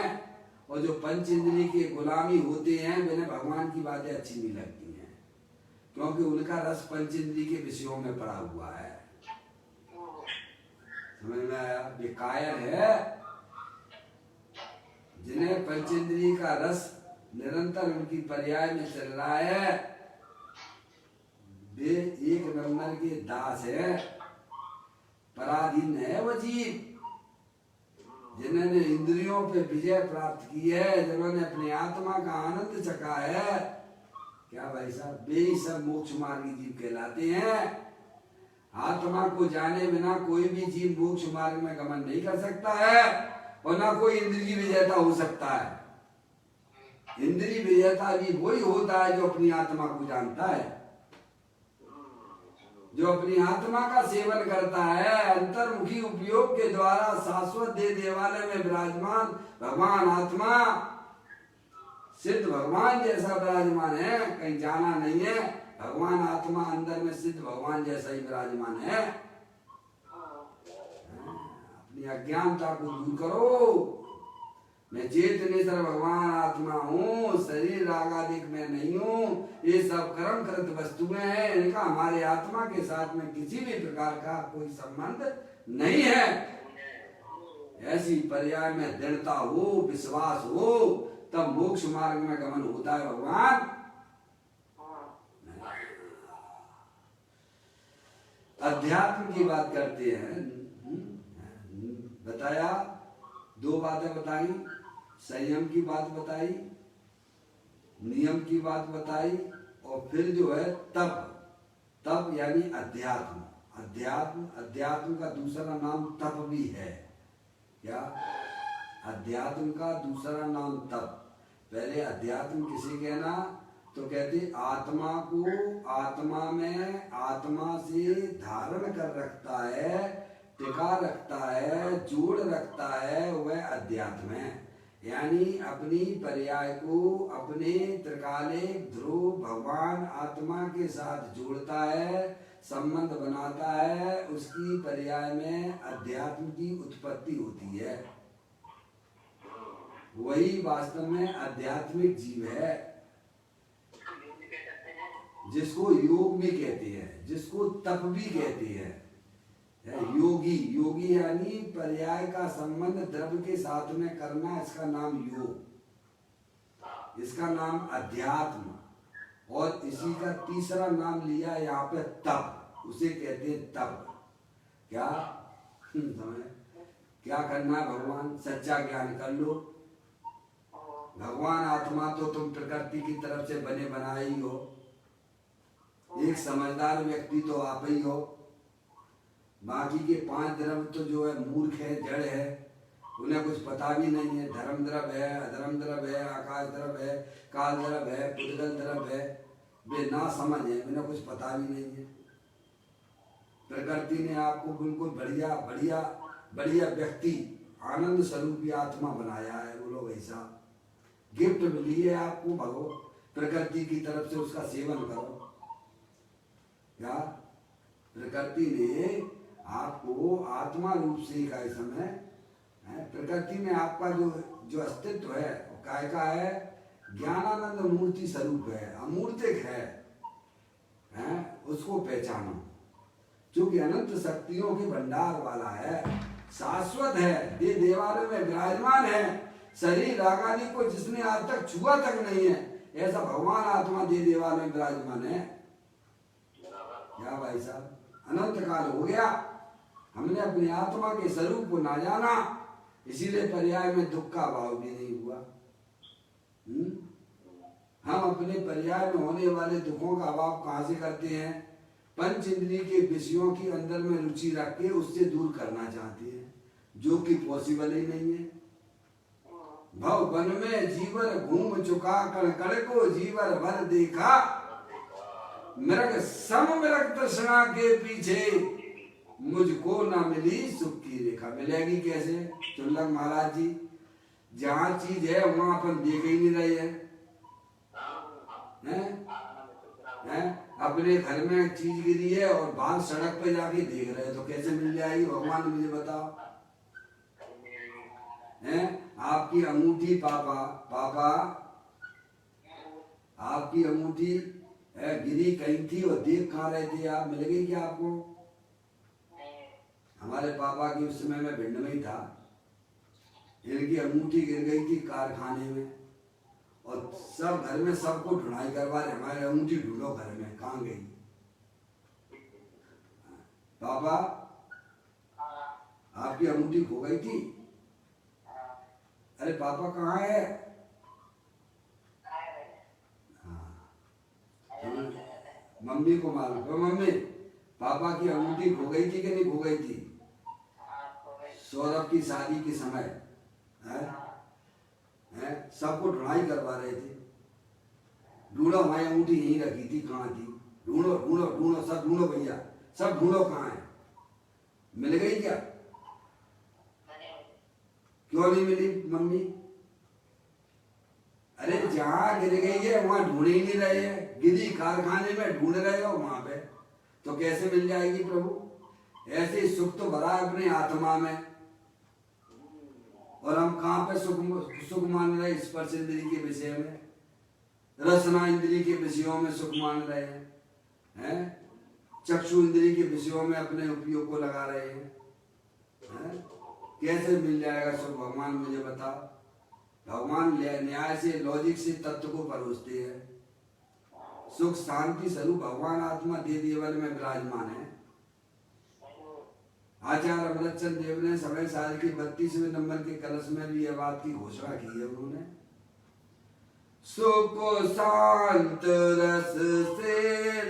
A: और जो पंच इंद्रिय के गुलामी होते हैं उन्हें भगवान की बातें अच्छी नहीं लगती हैं, क्योंकि उनका रस पंच इंद्रिय के विषयों में पड़ा हुआ है। समझ में आया? ये कायर है जिन्हें पंच इंद्रिय का रस निरंतर उनकी पर्याय में चल रहा है। वे एक नंबर के दास है, पराधीन है वो जीव। जिन्होंने इंद्रियों पे विजय प्राप्त की है, जिन्होंने अपनी आत्मा का आनंद चखा है, क्या भाई साहब, वे ही सब मोक्ष मार्गी जीव कहलाते हैं। आत्मा को जाने बिना कोई भी जीव मोक्ष मार्ग में गमन नहीं कर सकता है, और ना कोई इंद्रिय विजेता हो सकता है। इंद्रिय विजेता भी वही होता है जो अपनी आत्मा को जानता है, जो अपनी आत्मा का सेवन करता है। अंतर्मुखी उपयोग के द्वारा शाश्वत देवालय में विराजमान भगवान आत्मा सिद्ध भगवान जैसा विराजमान है, कहीं जाना नहीं है। भगवान आत्मा अंदर में सिद्ध भगवान जैसा ही विराजमान है। अपनी अज्ञानता को दूर करो। मैं चेतनेश्वर भगवान आत्मा हूँ, शरीर रागादिक में नहीं हूँ। ये सब कर्म कृत वस्तुएं हैं, इनका हमारे आत्मा के साथ में किसी भी प्रकार का कोई संबंध नहीं है। ऐसी पर्याय में दृढ़ता हो, विश्वास हो, तब मोक्ष मार्ग में गमन होता है। भगवान अध्यात्म की बात करते हैं। बताया, दो बातें बताई, संयम की बात बताई, नियम की बात बताई, और फिर जो है तप यानी अध्यात्म। अध्यात्म का दूसरा नाम तप भी है। क्या? अध्यात्म का दूसरा नाम तप। पहले अध्यात्म किसे कहना? तो कहते आत्मा को, आत्मा में आत्मा से धारण कर रखता है, टिका रखता है, जोड़ रखता है, वह अध्यात्म है। यानी अपनी पर्याय को अपने त्रिकालिक ध्रुव भगवान आत्मा के साथ जोड़ता है, संबंध बनाता है, उसकी पर्याय में अध्यात्म की उत्पत्ति होती है। वही वास्तव में आध्यात्मिक जीव है, जिसको योग भी कहते हैं, जिसको तप भी कहते हैं। योगी यानी पर्याय का संबंध द्रव्य के साथ में करना, इसका नाम योग, इसका नाम अध्यात्म, और इसी का तीसरा नाम लिया यहाँ पे तप, उसे कहते हैं तप। क्या समय क्या करना है? भगवान सच्चा ज्ञान कर लो। भगवान आत्मा तो तुम प्रकृति की तरफ से बने बनाए ही हो। एक समझदार व्यक्ति तो आप ही हो। बाकी के 5 द्रव्य तो जो है मूर्ख है, जड़ है, उन्हें कुछ पता भी नहीं है। धर्म द्रव्य है, अधर्म द्रव्य है, आकाश द्रव्य है, काल द्रव्य है, पुद्गल द्रव्य है, वे ना समझ है, उन्हें कुछ पता भी नहीं है। प्रकृति ने आपको बिल्कुल बढ़िया व्यक्ति, आनंद स्वरूपी आत्मा बनाया है। बोलो वैसा गिफ्ट मिली है आपको भगवान प्रकृति की तरफ से, उसका सेवन करो। क्या? प्रकृति ने आपको आत्मा रूप से का समय, प्रकृति में आपका जो अस्तित्व है वो काय का है? ज्ञानानंद मूर्ति स्वरूप है, अमूर्तिक है, उसको पहचानो। क्योंकि अनंत शक्तियों के भंडार वाला है, शाश्वत है, ये देवालय में विराजमान है। शरीर रागादि को जिसने आज तक छुआ तक नहीं है, ऐसा भगवान आत्मा दे देवालय में विराजमान है। क्या भाई साहब? अनंत काल हो गया, हमने अपनी आत्मा के स्वरूप को ना जाना, इसीलिए पर्याय में दुख का भाव भी नहीं हुआ। हम अपने पर्याय में होने वाले दुखों का अभाव कहाँ से करते हैं? पंच इंद्रिय के विषयों की अंदर में रुचि रख के उससे दूर करना चाहते हैं, जो कि पॉसिबल ही नहीं है। भव वन में जीवर घूम चुका, कण कण को जीवर भर देखा, मृग सम मृग तृष्णा के पीछे, मुझको ना मिली सुख की रेखा। मिलेगी कैसे? चुल्लक महाराज जी, जहाँ चीज है वहां अपन देख ही नहीं रहे हैं। अपने घर में चीज गिरी है और बाहर सड़क पे जाके देख रहे, तो कैसे मिल जाएगी? भगवान मुझे बताओ। आपकी अंगूठी पापा आपकी अंगूठी गिरी कहीं थी और देख कहाँ रहे थे आप? मिल गई क्या आपको? हमारे पापा की उस समय में भिंड में ही था, इनकी अंगूठी गिर गई थी कारखाने में, और सब घर में सबको ढूंढाई करवा रहे, हमारी अंगूठी ढूंढो घर में, कहाँ गई? पापा आपकी अंगूठी खो गई थी। अरे पापा कहाँ है? मम्मी को मालूम। तो मम्मी, पापा की अंगूठी खो गई थी कि नहीं खो गई थी? सौरभ की शादी के समय सबको ढूंढाई करवा रहे थे। ढूंढो, हमारी अंगूठी यहीं रखी थी, कहाँ थी? ढूंढो ढूंढो ढूंढो, सब ढूंढो भैया, सब ढूंढो, कहाँ है? मिल गई क्या? क्यों नहीं मिली मम्मी? अरे जहाँ गिर गई है वहां ढूंढ ही नहीं रहे हैं, गिरी कारखाने में ढूंढ रहे हो वहां पे, तो कैसे मिल जाएगी प्रभु? ऐसे सुख तो भरा है अपने आत्मा में, और हम कहाँ पे सुख मान रहे हैं? स्पर्श इंद्री के विषय में, रसना इंद्री के विषयों में सुख मान रहे हैं, चक्षु इंद्री के विषयों में अपने उपयोग को लगा रहे हैं। कैसे मिल जाएगा सुख? भगवान मुझे बताओ। भगवान न्याय से, लॉजिक से तत्व को परोसते हैं। सुख शांति स्वरूप भगवान आत्मा दे देवन में विराजमान है। आचार्य अमृतचंद देव ने समय साल की 32वें नंबर के कलश में भी यह बात की घोषणा की है उन्होंने। सुख शांत रस से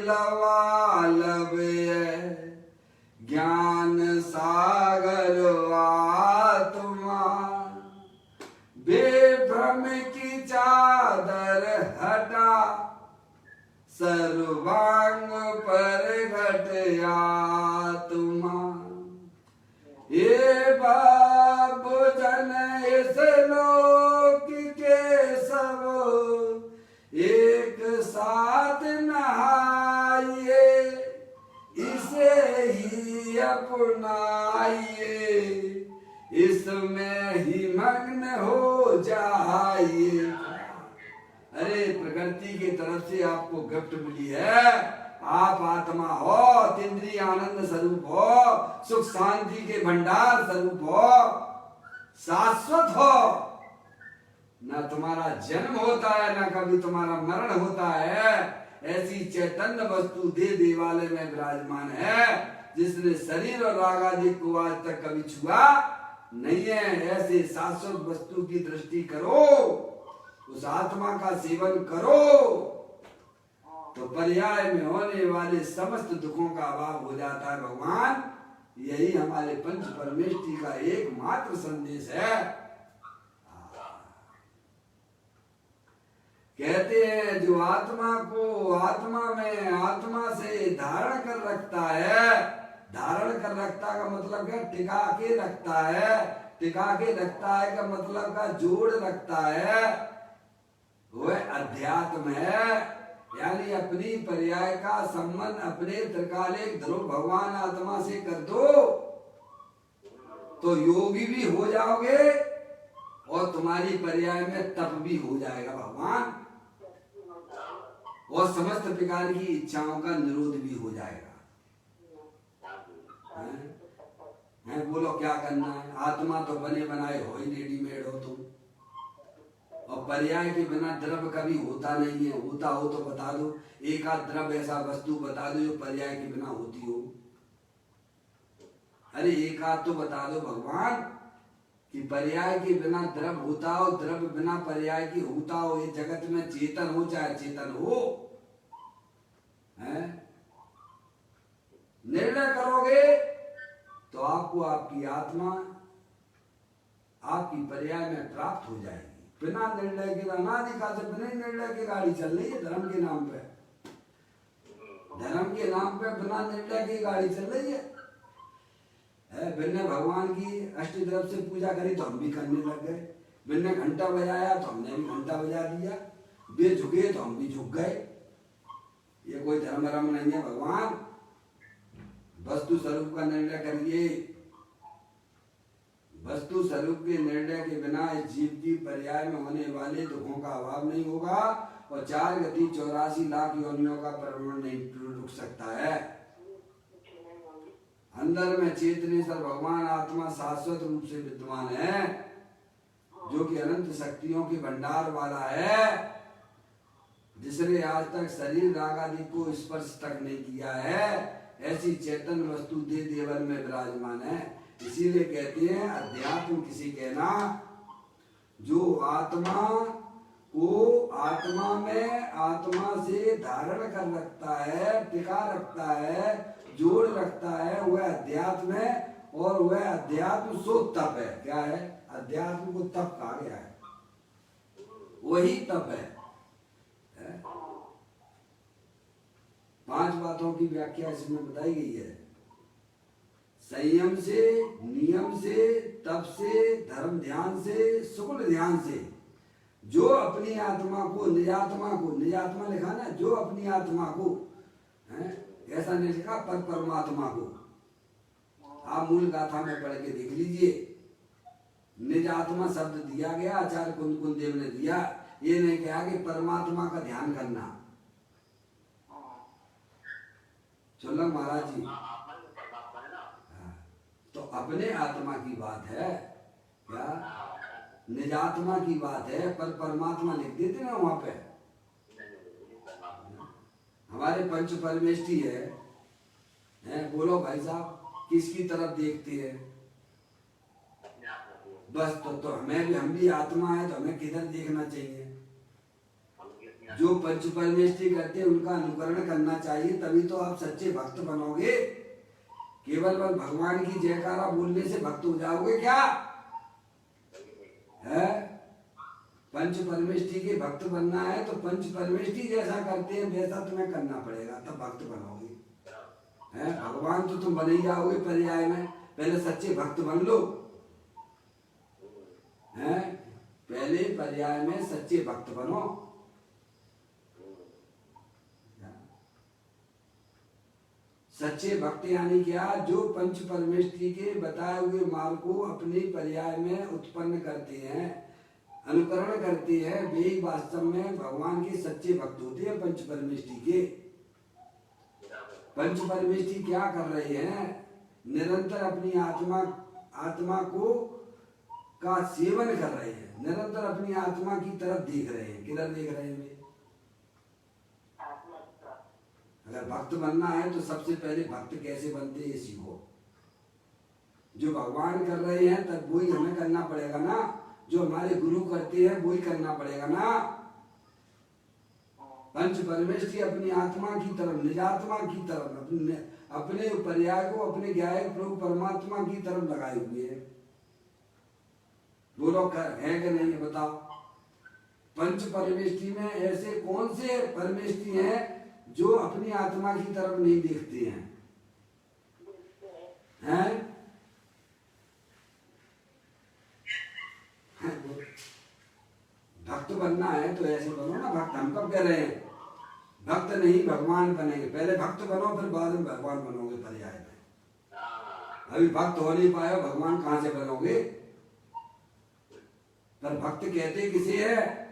A: लबालब है, ज्ञान सागर आत्मा, बेभ्रम की चादर हटा, सर्वांग पर घट आत्मा। ये बाबू जन इस लोक के सब एक साथ नहाइए, इसे ही अपनाइए, इसमें ही मग्न हो जाइए। अरे प्रकृति की तरफ से आपको गिफ्ट मिली है, आप आत्मा हो, इंद्रिय आनंद स्वरूप हो, सुख शांति के भंडार स्वरूप हो, शाश्वत हो। न तुम्हारा जन्म होता है, न कभी तुम्हारा मरण होता है। ऐसी चैतन्य वस्तु दे देवालय में विराजमान है, जिसने शरीर और राग आदि को आज तक कभी छुआ नहीं है। ऐसे शाश्वत वस्तु की दृष्टि करो, उस आत्मा का सेवन करो, तो पर्याय में होने वाले समस्त दुखों का अभाव हो जाता है। भगवान, यही हमारे पंच परमेष्टि का एकमात्र संदेश है। कहते हैं जो आत्मा को आत्मा में आत्मा से धारण कर रखता है, धारण कर रखता का मतलब क्या? टिका के रखता है, टिका के रखता है का मतलब का जोड़ रखता है, वह अध्यात्म है। यानी अपनी पर्याय का संबंध अपने त्रिकालिक ध्रुव भगवान आत्मा से कर दो तो योगी भी हो जाओगे, और तुम्हारी पर्याय में तप भी हो जाएगा भगवान, और समस्त प्रकार की इच्छाओं का निरोध भी हो जाएगा। हैं? बोलो क्या करना है? आत्मा तो बने बनाए हो ही, रेडीमेड हो तुम, और पर्याय के बिना द्रव्य कभी होता नहीं है। होता हो तो बता दो, एक आध द्रव्य ऐसा वस्तु बता दो जो पर्याय के बिना होती हो। अरे एक आध तो बता दो भगवान कि पर्याय के बिना द्रव्य होता हो, द्रव्य बिना पर्याय की होता हो। ये जगत में चेतन हो चाहे चेतन हो, निर्णय करोगे तो आपको आपकी आत्मा आपकी पर्याय में प्राप्त हो जाएगी। बिना निर्णय के, अनादिकाल से बिना निर्णय की गाड़ी चल रही है धर्म के नाम पे, धर्म के नाम पे बिना निर्णय की गाड़ी चल रही है। बिन्ने भगवान की अष्टद्रव्य से पूजा करी तो हम भी करने लग गए, बिन्ने घंटा बजाया तो हमने भी घंटा बजा दिया, वे झुके तो हम भी झुक गए। ये कोई धर्म रम नहीं है भगवान। वस्तु स्वरूप का निर्णय करिए। वस्तु स्वरूप के निर्णय के बिना इस जीव की पर्याय में होने वाले दुखों का अभाव नहीं होगा, और 4 गति 84 लाख योनियों का परिभ्रमण नहीं रुक सकता है। अंदर में चेतनेश्वर भगवान आत्मा शाश्वत रूप से विद्यमान है, जो कि अनंत शक्तियों के भंडार वाला है, जिसने आज तक शरीर राग आदि को स्पर्श तक नहीं किया है। ऐसी चेतन वस्तु दे देवन में विराजमान है। इसीलिए कहते हैं अध्यात्म किसी कहना जो आत्मा को आत्मा में आत्मा से धारण कर रखता है, टिका रखता है, जोड़ रखता है, वह अध्यात्म है। और वह अध्यात्म सो तप है। क्या है? अध्यात्म को तप कहा गया है, वही तप है। 5 बातों की व्याख्या इसमें बताई गई है। संयम से, नियम से, तप से, धर्म ध्यान से, शुक्ल ध्यान से, जो अपनी आत्मा को निजात्मा लिखा ना, जो अपनी आत्मा को है, ऐसा नहीं लिखा पर परमात्मा को। आप मूल गाथा में पढ़ के देख लीजिए, निजात्मा शब्द दिया गया, आचार्य कुंद देव ने दिया। ये नहीं कहा कि परमात्मा का ध्यान करना। चलो महाराज जी, तो अपने आत्मा की बात है क्या, निजात्मा की बात है, पर परमात्मा लिख देते ना वहां पे। हमारे पंच परमेष्टि है, बोलो भाई साहब किसकी तरफ देखते हैं? बस तो हम भी आत्मा है, तो हमें किधर देखना चाहिए? जो पंच परमेष्टि करते हैं उनका अनुकरण करना चाहिए, तभी तो आप सच्चे भक्त बनोगे। केवल भगवान की जयकारा बोलने से भक्त हो जाओगे क्या? है पंच परमेष्टि के भक्त बनना है तो पंच परमेष्टि जैसा करते हैं वैसा तुम्हें करना पड़ेगा, तब भक्त बनोगे। है भगवान तो तुम बन ही जाओगे पर्याय में, पहले सच्चे भक्त बन लो। है पहले पर्याय में सच्चे भक्त बनो। सच्चे भक्त यानी क्या? जो पंच परमेष्टि के बताए हुए मार्ग को अपने पर्याय में उत्पन्न करते हैं, अनुकरण करते हैं, वे वास्तव में भगवान के सच्चे भक्त होते हैं। पंच परमेष्टि के पंच परमेष्टि क्या कर रहे हैं? निरंतर अपनी आत्मा को का सेवन कर रहे हैं, निरंतर अपनी आत्मा की तरफ देख रहे हैं। किधर देख रहे हैं वे? अगर भक्त बनना है तो सबसे पहले भक्त कैसे बनते हैं ये सीखो। जो भगवान कर रहे हैं तब वही हमें करना पड़ेगा ना, जो हमारे गुरु करते हैं वही करना पड़ेगा ना। पंच परमेष्टि अपनी आत्मा की तरफ, निजात्मा की तरफ, अपने पर्याय को अपने ज्ञायक प्रभु परमात्मा की तरफ लगाए हुए हैं। बोलो है कि नहीं बताओ? पंच परमेष्टि में ऐसे कौन से परमेष्टि हैं जो अपनी आत्मा की तरफ नहीं देखते हैं? भक्त बनना है तो ऐसे बनो ना। भक्त हम कब कह रहे हैं? भक्त नहीं भगवान बनेंगे। पहले भक्त बनो फिर बाद में भगवान बनोगे पर्याय में। अभी भक्त हो नहीं पाए, भगवान कहां से बनोगे? पर भक्त कहते किसे है?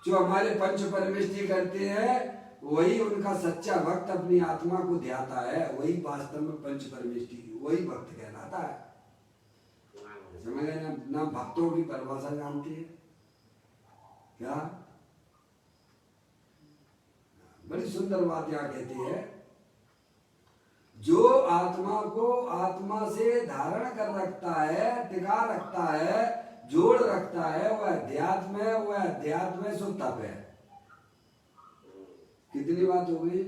A: जो हमारे पंच परमेष्टि करते हैं वही उनका सच्चा भक्त अपनी आत्मा को ध्याता है, वही वास्तव में पंच परमेष्टि, वही भक्त कहलाता है। समझ गए ना? ना भक्तों की परिभाषा जानते हैं क्या? बड़ी सुंदर बात यहाँ कहती है, जो आत्मा को आत्मा से धारण कर रखता है, टिका रखता है, जोड़ रखता है, वह अध्यात्म है, वह अध्यात्म है, सो तप है। कितनी बात हो गई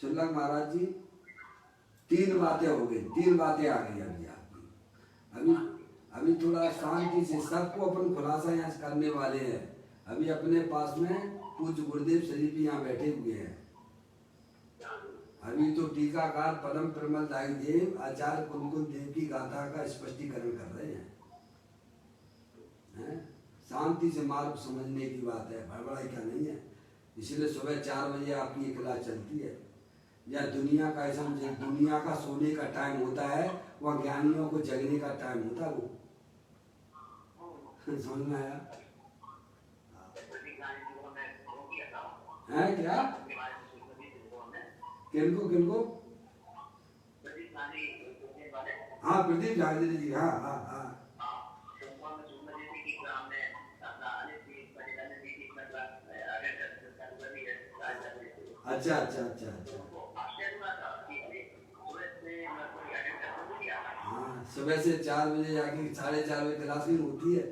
A: शुल्लक महाराज जी? 3 बातें हो गई, 3 बातें आ गई अभी आपकी। अभी थोड़ा शांति से सबको अपन खुलासा यहाँ करने वाले हैं। अभी अपने पास में पूज्य गुरुदेव शरीफ यहाँ बैठे हुए हैं। अभी तो टीकाकार परम प्रमल दाई देव आचार्य कुंद देव की गाथा का स्पष्टीकरण कर रहे हैं। शांति से मार्ग समझने की बात है, बड़बड़ाई का नहीं है। इसलिए सुबह 4 बजे आपकी एक क्लास चलती है। या दुनिया का ऐसा, दुनिया का सोने का टाइम होता है, वह ज्ञानियों को जगने का टाइम होता है। वो समझ में आया है क्या? किनको? हाँ प्रदीप झांझरी जी, हाँ हाँ हाँ। अच्छा अच्छा अच्छा अच्छा। हाँ सुबह से 4 बजे जाके 4:30 बजे क्लास नहीं होती है।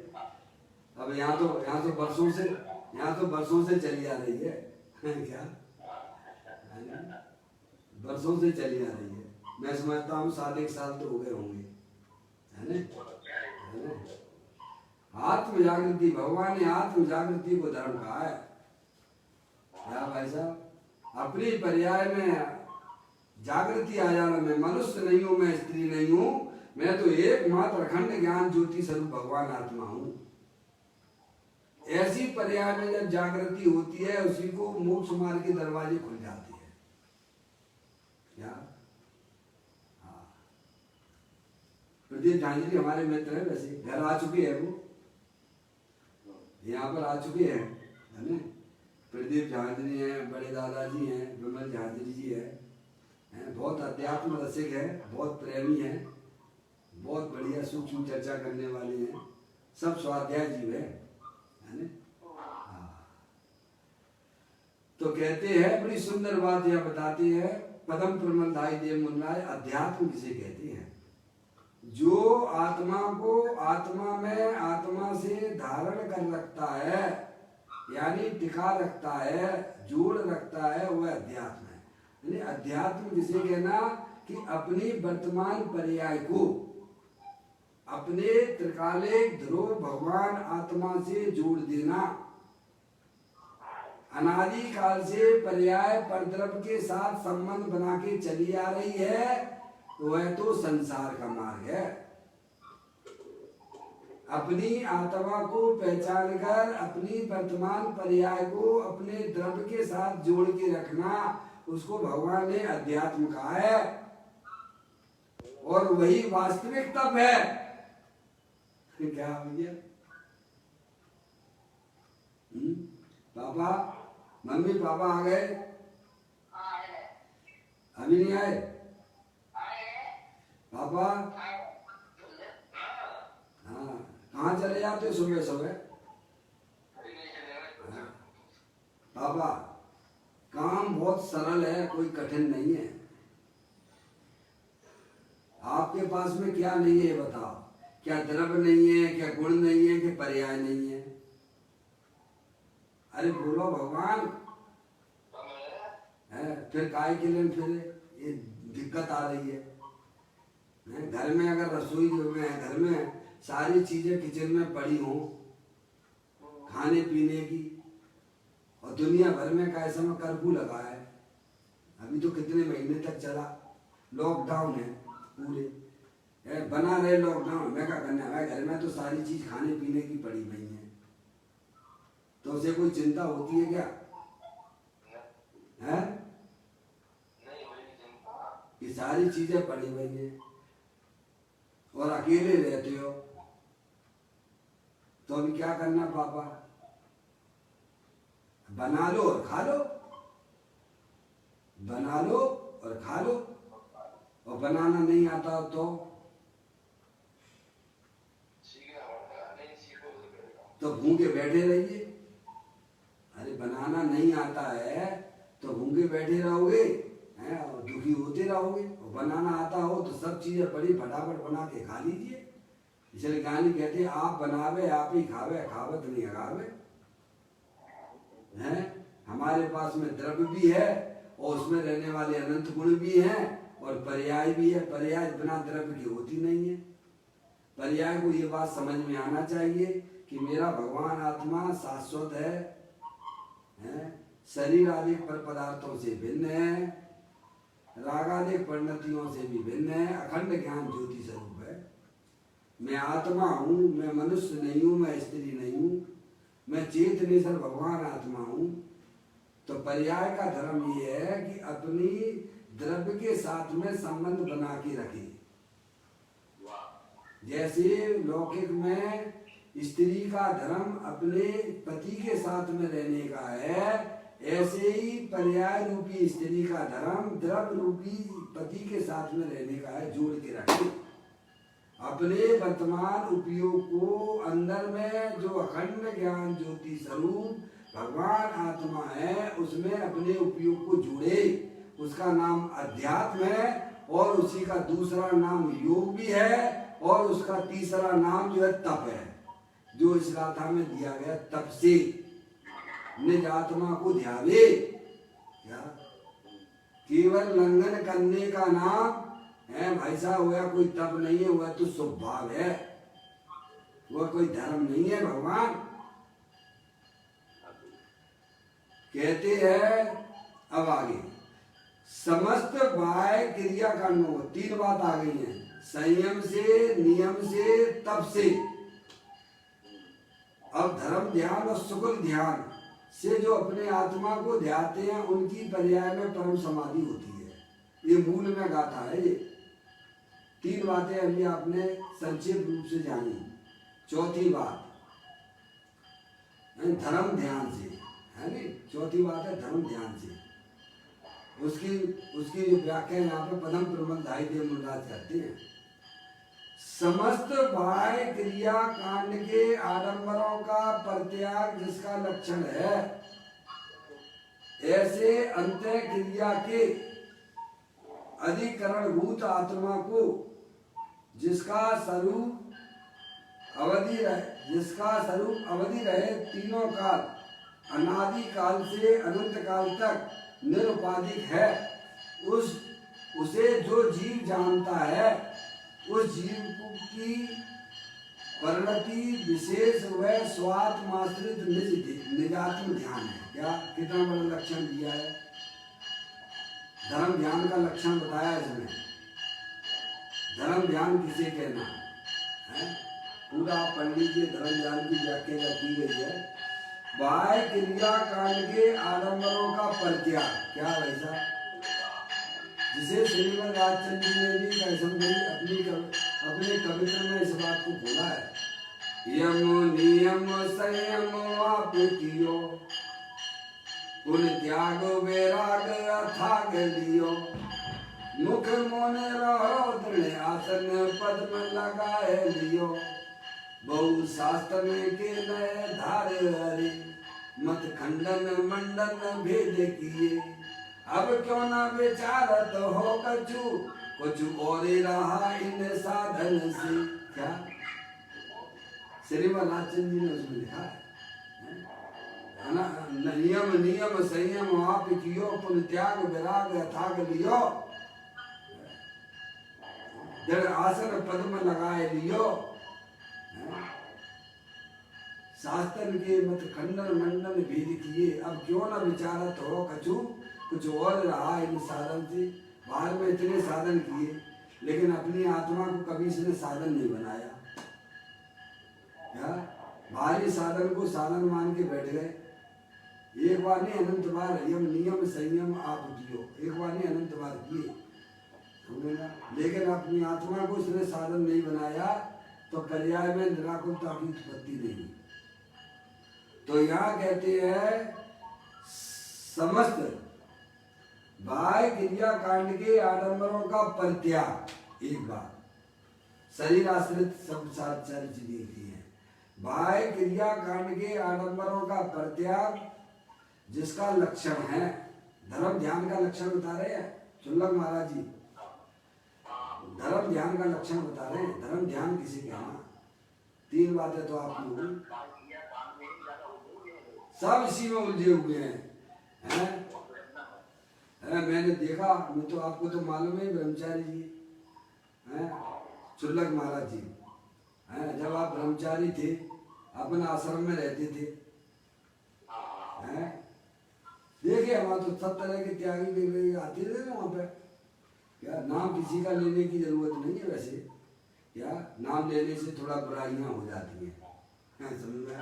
A: अब यहाँ तो बरसों से चली आ रही है क्या? बरसों से चली आ रही है। मैं समझता हूँ 7-1 साल तो हो गए होंगे, है ना? आत्म जागृति, भगवान ने आत्म जागृति को धर्म कहा है क्या भाई साहब? अपनी पर्याय में जागृति आ जाना। मैं मनुष्य नहीं हूँ, मैं स्त्री नहीं हूँ, मैं तो एकमात्र अखंड ज्ञान ज्योति स्वरूप भगवान आत्मा हूँ। ऐसी पर्याय में जब जागृति होती है उसी को मोक्ष मार्ग के दरवाजे खुल जाते हैं। क्या? हाँ, प्रदीप झांझरी हमारे मित्र है, वैसे घर आ चुके हैं, वो यहाँ पर आ चुके हैं, है ना? प्रदीप झांझरी हैं, बड़े दादाजी हैं, विमल झांझरी जी है, बहुत अध्यात्म रसिक है, बहुत प्रेमी है, बहुत बढ़िया सूक्ष्म चर्चा करने वाले हैं, सब स्वाध्याय जीव है ना? हाँ। तो कहते हैं, बड़ी सुंदर बात यह बताते हैं, पदम प्रमलधाई देव मुन्नाय, अध्यात्म किसे कहते हैं? जो आत्मा को आत्मा में आत्मा से धारण कर रखता है, यानी टिका रखता है, जोड़ रखता है, वह अध्यात्म है। यानी अध्यात्म किसे कहना कि अपनी वर्तमान पर्याय को अपने त्रिकालिक ध्रुव भगवान आत्मा से जोड़ देना। अनादि काल से पर्याय परद्रव्य के साथ संबंध बना के चली आ रही है, वह तो संसार का मार्ग है। अपनी आत्मा को पहचान कर अपनी वर्तमान पर्याय को अपने द्रव्य के साथ जोड़ के रखना, उसको भगवान ने अध्यात्म कहा है, और वही वास्तविक तप है। क्या भैया? पापा, मम्मी पापा आ गए? अभी नहीं आए? पापा हाँ, कहाँ चले जाते सुबह सुबह? पापा, काम बहुत सरल है, कोई कठिन नहीं है। आपके पास में क्या नहीं है बताओ? क्या द्रव्य नहीं है, क्या गुण नहीं है, क्या पर्याय नहीं है? अरे बोलो भगवान है, फिर काय के लिए फिर ये दिक्कत आ रही है? घर में अगर रसोई में घर में सारी चीजें किचन में पड़ी हो खाने पीने की, और दुनिया भर में का ऐसा में कर्फ्यू लगा है, अभी तो कितने महीने तक चला, लॉकडाउन है पूरे, बना रहे लॉकडाउन, मैं क्या करना है? घर में तो सारी चीज खाने पीने की पड़ी हुई है, तो उसे कोई चिंता होती है क्या? है ये सारी चीजें पड़ी हुई हैं और अकेले रहते हो, तो अभी क्या करना पापा? बना लो और खा लो, बना लो और खा लो, और बनाना नहीं आता तो भूखे बैठे रहिए। अरे बनाना नहीं आता है तो भूखे बैठे रहोगे हैं और दुखी होते रहोगे, और बनाना आता हो तो सब चीजें बड़ी फटाफट बना के खा लीजिए। इसलिए गाली कहते हैं, आप बनावे आप ही खावे, खावत नहीं अगावे। हैं हमारे पास में द्रव्य भी है और उसमें रहने वाले अनंत गुण भी हैं और पर्याय भी है। पर्याय बिना द्रव्य की होती नहीं है। पर्याय को ये बात समझ में आना चाहिए कि मेरा भगवान आत्मा शाश्वत है, शरीर आदि पर पदार्थों से भिन्न है, रागादिक परिणतियों से भी भिन्न है, अखंड ज्ञान ज्योति स्वरूप है। मैं आत्मा हूँ, मैं मनुष्य नहीं हूँ, मैं स्त्री नहीं हूँ, मैं चेतनेश्वर भगवान आत्मा हूँ। तो पर्याय का धर्म ये है कि अपनी द्रव्य के साथ में संबंध बना के रखे। जैसे लौकिक में स्त्री का धर्म अपने पति के साथ में रहने का है, ऐसे ही पर्याय रूपी स्त्री का धर्म द्रव्य रूपी पति के साथ में रहने का है, जोड़ के रखे। अपने वर्तमान उपयोग को अंदर में जो अखंड ज्ञान ज्योति स्वरूप भगवान आत्मा है, उसमें अपने उपयोग को जोड़े। उसका नाम अध्यात्म है और उसी का दूसरा नाम योग भी है और उसका तीसरा नाम जो है तप है, जो इस गाथा में दिया गया। तप से निज आत्मा को ध्यावे। क्या केवल लंघन करने का नाम है भाई साहब, वह कोई तप नहीं है, वह तो स्वभाव है, वह कोई धर्म नहीं है। भगवान कहते हैं अब आगे समस्त बाह्य क्रियाकांडों, तीन बात आ गई है, संयम से, नियम से, तप से। अब धर्म ध्यान और शुक्ल ध्यान से जो अपने आत्मा को ध्याते हैं उनकी पर्याय में परम समाधि होती है। ये मूल में गाथा है। ये 3 बातें अभी आपने संक्षेप रूप से जानी। चौथी बात धर्म ध्यान से है नहीं, चौथी बात है धर्म ध्यान से। उसकी जो व्याख्या यहाँ पे पदम प्रबंधाई देव मुराद करते हैं। समस्त बाह्य क्रिया कांड के आडंबरों का परित्याग जिसका लक्षण है, ऐसे अंतः क्रिया के अधिकरण भूत आत्मा को जिसका स्वरूप अवधि रहे तीनों काल, अनादि काल से अनंत काल तक निरुपाधिक है, उसे जो जीव जानता है, उस जीव की परिणति विशेष व स्वात्माश्रित निजात्म ध्यान है। क्या कितना बड़ा लक्षण दिया है। धर्म ध्यान का लक्षण बताया इसमें। धर्म ध्यान किसे कहना है, पूरा आप पढ़ लीजिए। धर्म ध्यान की व्याख्या जब की गई है, बाह्य क्रिया कांड के आडंबरों का परित्याग। क्या वैसा जिसे श्रीमद राजचंद्र जी ने भी अपने कविता में इस बात को बोला है। यम नियम संयम आप कियो, पुन त्याग वैराग अथाग लियो, मुख मोने रहो दृढ़ आसन पद्म लगाए लियो, बहु शास्त्र में के नए धारे हरे, मत खंडन मंडन भेद किए, अब क्यों ना विचारत हो कछु, कुछ और रहा इन साधन से। क्या श्रीमद राजचंद्र जी ने उसमें लिखा है ना, नियम संयम आप कियो, पुन त्याग विराग अथाग लियो, जड़ आसन पद्म लगाए लियो, शास्त्र के मत खंडन मंडन भेद किए, अब क्यों ना विचारत हो कछु, कुछ और रहा इन साधन से। बाहर में इतने साधन किए, लेकिन अपनी आत्मा को कभी इसने साधन नहीं बनाया। बाहरी साधन को साधन मान के बैठ गए। एक बार नहीं अनंत बार यम नियम संयम आप कियो, एक बार नहीं अनंत बार किए, लेकिन अपनी आत्मा को इसने साधन नहीं बनाया, तो पर्याय में निराकुलता की उत्पत्ति नहीं। तो यहाँ कहते हैं समस्त बाह्य क्रिया कांड के आडंबरों का परित्याग। एक बार शरीर आश्रित सब चीजें हैं। बाह्य क्रिया कांड के आडंबरों का परित्याग जिसका लक्षण है, धर्म ध्यान का लक्षण बता रहे हैं चुल्लक महाराज जी। धर्म ध्यान का लक्षण बता रहे हैं। धर्म ध्यान किसे कहना, 3 बातें तो आप लोग सब इसी में उलझे हुए हैं। मैंने देखा, मैं तो आपको तो मालूम है ब्रह्मचारी जी हैं, चुल्लक महाराज जी हैं, जब आप ब्रह्मचारी थे अपने आश्रम में रहते थे हैं, देखिए वहाँ तो सब तरह के त्यागी आते थे ना वहाँ पे। क्या नाम किसी का लेने की जरूरत नहीं है वैसे, क्या नाम लेने से थोड़ा बुराइयां हो जाती हैं, समझ में।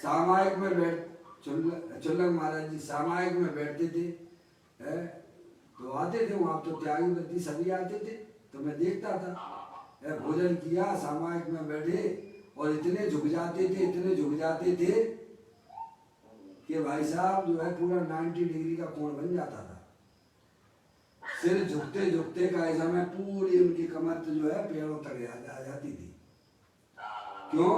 A: सामायिक में बैठ चुल्लक महाराज जी सामायिक में बैठते थे, तो आते थे वहाँ, तो त्यागी व्रती सभी आते थे, तो मैं देखता था। भोजन किया, सामायिक में बैठे और इतने झुक जाते थे कि भाई साहब जो है पूरा 90 डिग्री का कोण बन जाता था। सिर झुकते का ऐसा में पूरी उनकी कमर जो है पैरों तक आ जाती थी। क्यों?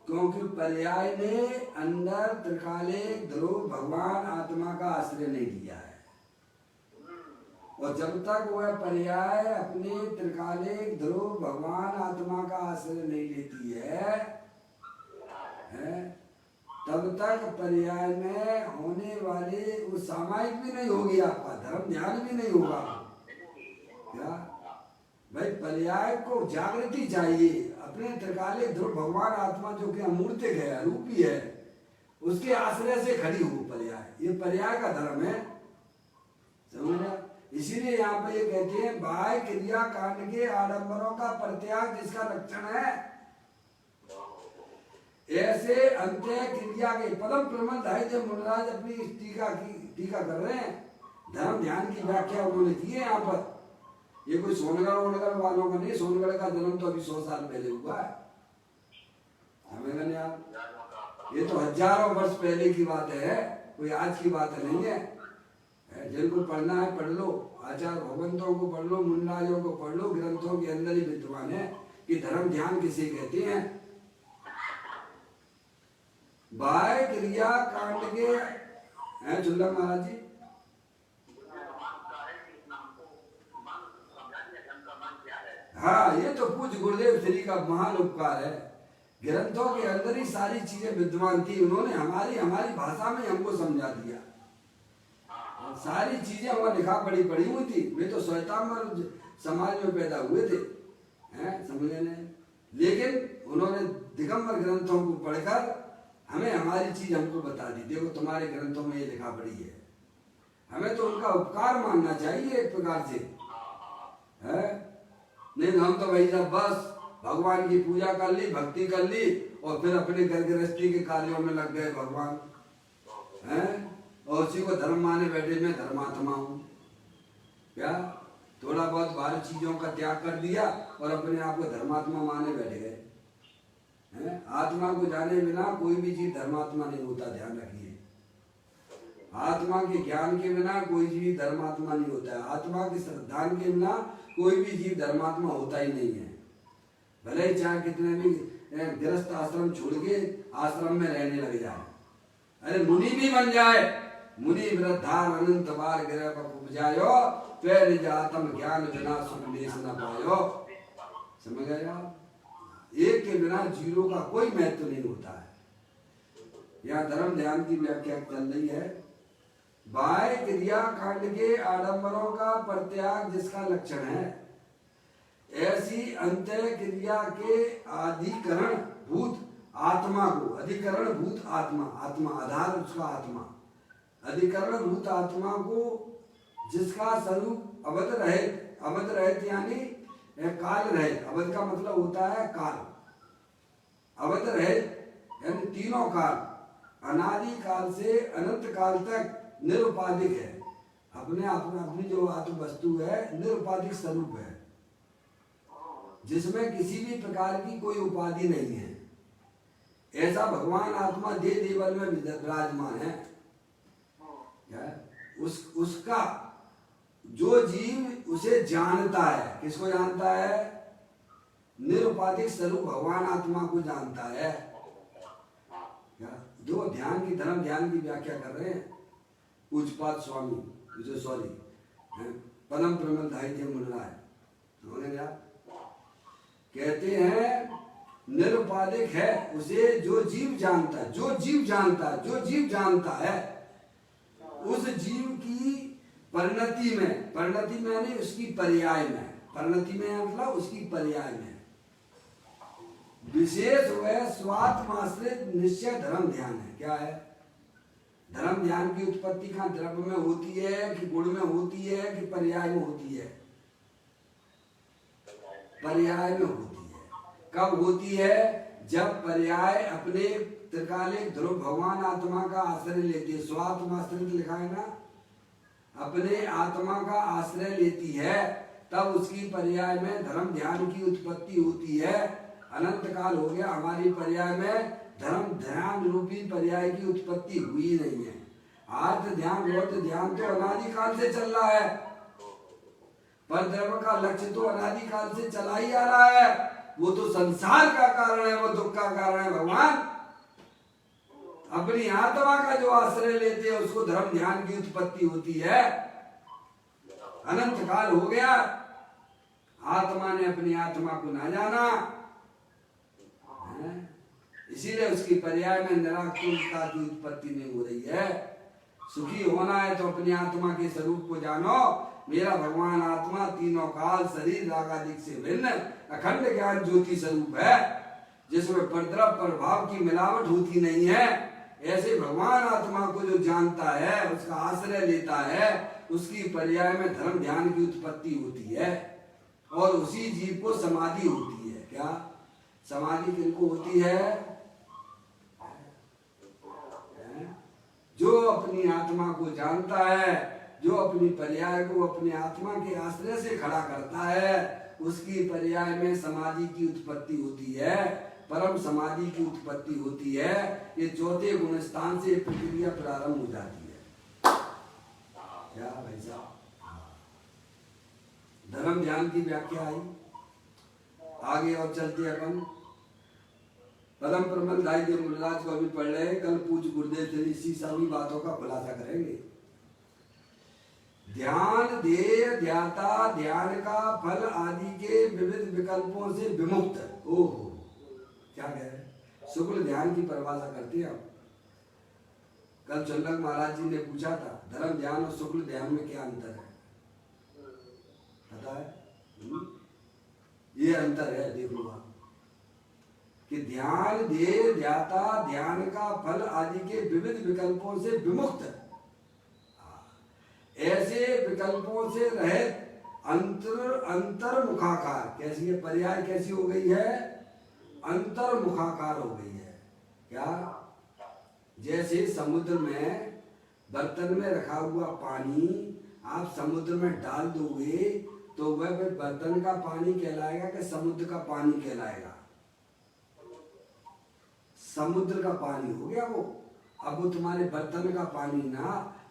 A: क्योंकि पर्याय ने अंदर त्रिकालिक ध्रुव भगवान आत्मा का आश्रय नहीं किया है, और जब तक वह पर्याय अपने त्रिकालिक ध्रुव भगवान आत्मा का आश्रय नहीं लेती है, तब तक पर्याय में होने वाले वो सामायिक भी नहीं होगी, आपका धर्म ध्यान भी नहीं होगा। क्या भाई, पर्याय को जागृति चाहिए। अपने त्रिकालिक ध्रुव भगवान आत्मा जो कि अमूर्तिक है, अरूपी है, उसके आश्रय से खड़ी हो पर्याय। ये पर्याय का धर्म है, समझ रहे? इसीलिए यहाँ पे ये कहते हैं बाह्य क्रिया कांड के आडंबरों का परित्याग जिसका लक्षण है, ऐसे अंत्य क्रिया के पदम प्रमल धाय मुनराज अपनी टीका कर रहे हैं। धर्म ध्यान की व्याख्या उन्होंने की है यहाँ पर। ये कोई सोनगढ़ वोनगढ़ वालों का नहीं, सोनगढ़ का जन्म तो अभी 100 साल पहले हुआ है, हमें यार ये तो हजारों वर्ष पहले की बात है, कोई आज की बात नहीं है। जिनको पढ़ना है पढ़ लो, आचार्य भगवंतों को पढ़ लो, मुनराजों को पढ़ लो, ग्रंथों के अंदर ही विद्वान है कि धर्म ध्यान किसे कहते हैं। बाह्य क्रिया कांड के हैं चुल्ला महाराज जी, हाँ ये तो पूज्य गुरुदेव श्री का महान उपकार है। ग्रंथों के अंदर ही सारी चीजें विद्वान थी, उन्होंने हमारी भाषा में हमको समझा दिया। सारी चीजें वहाँ लिखा पड़ी हुई थी। वे तो श्वेतांबर समाज में पैदा हुए थे, हैं समझे नहीं, लेकिन उन्होंने दिगंबर ग्रंथों को पढ़कर हमें हमारी चीज हमको बता दी। देखो तुम्हारे ग्रंथों में ये लिखा पड़ी है, हमें तो उनका उपकार मानना चाहिए एक प्रकार से, है नहीं। हम तो भाई साहब बस भगवान की पूजा कर ली, भक्ति कर ली और फिर अपने घर गृहस्थी के कार्यों में लग गए भगवान, हैं, और उसी को धर्म माने बैठे, मैं धर्मात्मा हूँ। क्या थोड़ा बहुत बाहर चीजों का त्याग कर दिया और अपने आप को धर्मात्मा माने बैठ गए, हैं। आत्मा को जाने बिना कोई भी चीज धर्मात्मा नहीं होता, ध्यान रखिए। आत्मा के ज्ञान के बिना कोई जीव धर्मात्मा नहीं होता है। आत्मा के श्रद्धान के बिना कोई भी जीव धर्मात्मा होता ही नहीं है। भले ही चाहे कितने भी गृहस्थ आश्रम छोड़ के आश्रम में रहने लग जाए, अरे मुनि भी बन जाए, मुनि वृद्धान अनंत बार गिरह पर उपजायो, फिर निजातम ज्ञान बिना सुख देश न पायो। समझ गए आप? एक के बिना जीरो का कोई महत्व नहीं होता है। यहाँ धर्म ध्यान की व्याख्या चल रही है। बाह्य क्रिया कांड के आडंबरों का परित्याग जिसका लक्षण है, ऐसी अंत्य क्रिया के अधिकरण भूत आत्मा को, अधिकरण भूत आत्मा, आत्मा आधार उसका आत्मा, अधिकरण भूत आत्मा को जिसका स्वरूप अवध रहित यानी काल रहित, अवध का मतलब होता है काल, अवध रहित यानी तीनों काल, अनादि काल से अनंत काल तक निरुपाधिक है। अपनी जो आत्म वस्तु है निरुपाधिक स्वरूप है, जिसमें किसी भी प्रकार की कोई उपाधि नहीं है। ऐसा भगवान आत्मा देह देवल में विराजमान है। उसका जो जीव उसे जानता है, किसको जानता है? निरुपाधिक स्वरूप भगवान आत्मा को जानता है। जो ध्यान की धर्म ध्यान की व्याख्या कर रहे हैं पूजपात स्वामी जो सॉरी पदम प्रमल धाई थे मुनराज, उन्होंने क्या कहते हैं? निरुपाधिक है उसे जो जीव जानता है, जो जीव जानता है उस जीव की परिणति में यानी उसकी पर्याय में, परिणति में मतलब उसकी पर्याय में विशेष वह स्वात्माश्रित निश्चय धर्म ध्यान है। क्या है? धर्म ध्यान की उत्पत्ति कहाँ द्रव्य में होती है कि गुण में होती है कि पर्याय में होती है? पर्याय में होती है। कब होती है? जब पर्याय अपने त्रिकालिक ध्रुव भगवान आत्मा का आश्रय लेती है। स्वात्माश्रित लिखा है ना, अपने आत्मा का आश्रय लेती है, तब उसकी पर्याय में धर्म ध्यान की उत्पत्ति होती है। अनंत काल हो गया हमारी पर्याय में धर्म ध्यान रूपी पर्याय की उत्पत्ति हुई नहीं है। आर्थ ध्यान गौत ध्यान तो अनादि काल से चल रहा है, पर धर्म का लक्ष्य तो अनादि काल से चला ही आ रहा है। वो तो संसार का कारण है, वो दुख का कारण है। भगवान अपनी आत्मा का जो आश्रय लेते हैं उसको धर्म ध्यान की उत्पत्ति होती है। अनंत काल हो गया, आत्मा ने अपनी आत्मा को ना जाना, इसीलिए उसकी पर्याय में निराकुलता की उत्पत्ति नहीं हो रही है। सुखी होना है तो अपनी आत्मा के स्वरूप को जानो। मेरा भगवान आत्मा तीनों काल शरीर रागादिक से भिन्न अखंड ज्ञान ज्योति स्वरूप है, जिसमें परद्रव प्रभाव की मिलावट होती नहीं है। ऐसे भगवान आत्मा को जो जानता है, उसका आश्रय लेता है, उसकी पर्याय में धर्म ध्यान की उत्पत्ति होती है और उसी जीव को समाधि होती है। क्या समाधि किनको होती है? जो अपनी आत्मा को जानता है, जो अपनी पर्याय को अपनी आत्मा के आश्रय से खड़ा करता है, उसकी पर्याय में समाधि की उत्पत्ति होती है, परम समाधि की उत्पत्ति होती है। ये चौथे गुण स्थान से प्रक्रिया प्रारंभ हो जाती है। क्या भाई साहब? धर्म ध्यान की व्याख्या आई। आगे और चलते अपन परम प्रबंधाई के मुल्लाज को अभी पढ़ रहे हैं। कल पूज्य गुरुदेव तेरी इसी सभी बातों का खुलासा करेंगे। ध्यान देय ध्याता ध्यान का फल आदि के विविध विकल्पों से विमुक्त। ओहो, क्या कह रहे? शुक्ल ध्यान की परिभाषा करते हैं आप। कल चंदक महाराज जी ने पूछा था धर्म ध्यान और शुक्ल ध्यान में क्या अंतर है, पता है? ये अंतर है, देख लो आप, कि ध्यान दे ध्याता ध्यान का फल आदि के विविध विकल्पों से विमुक्त, ऐसे विकल्पों से रहित अंतर्मुखाकार। कैसी है? पर्याय कैसी हो गई है? अंतर्मुखाकार हो गई है। क्या? जैसे समुद्र में बर्तन में रखा हुआ पानी आप समुद्र में डाल दोगे तो वह बर्तन का पानी कहलाएगा कि समुद्र का पानी कहलाएगा? समुद्र का पानी हो गया वो। अब वो तुम्हारे बर्तन का पानी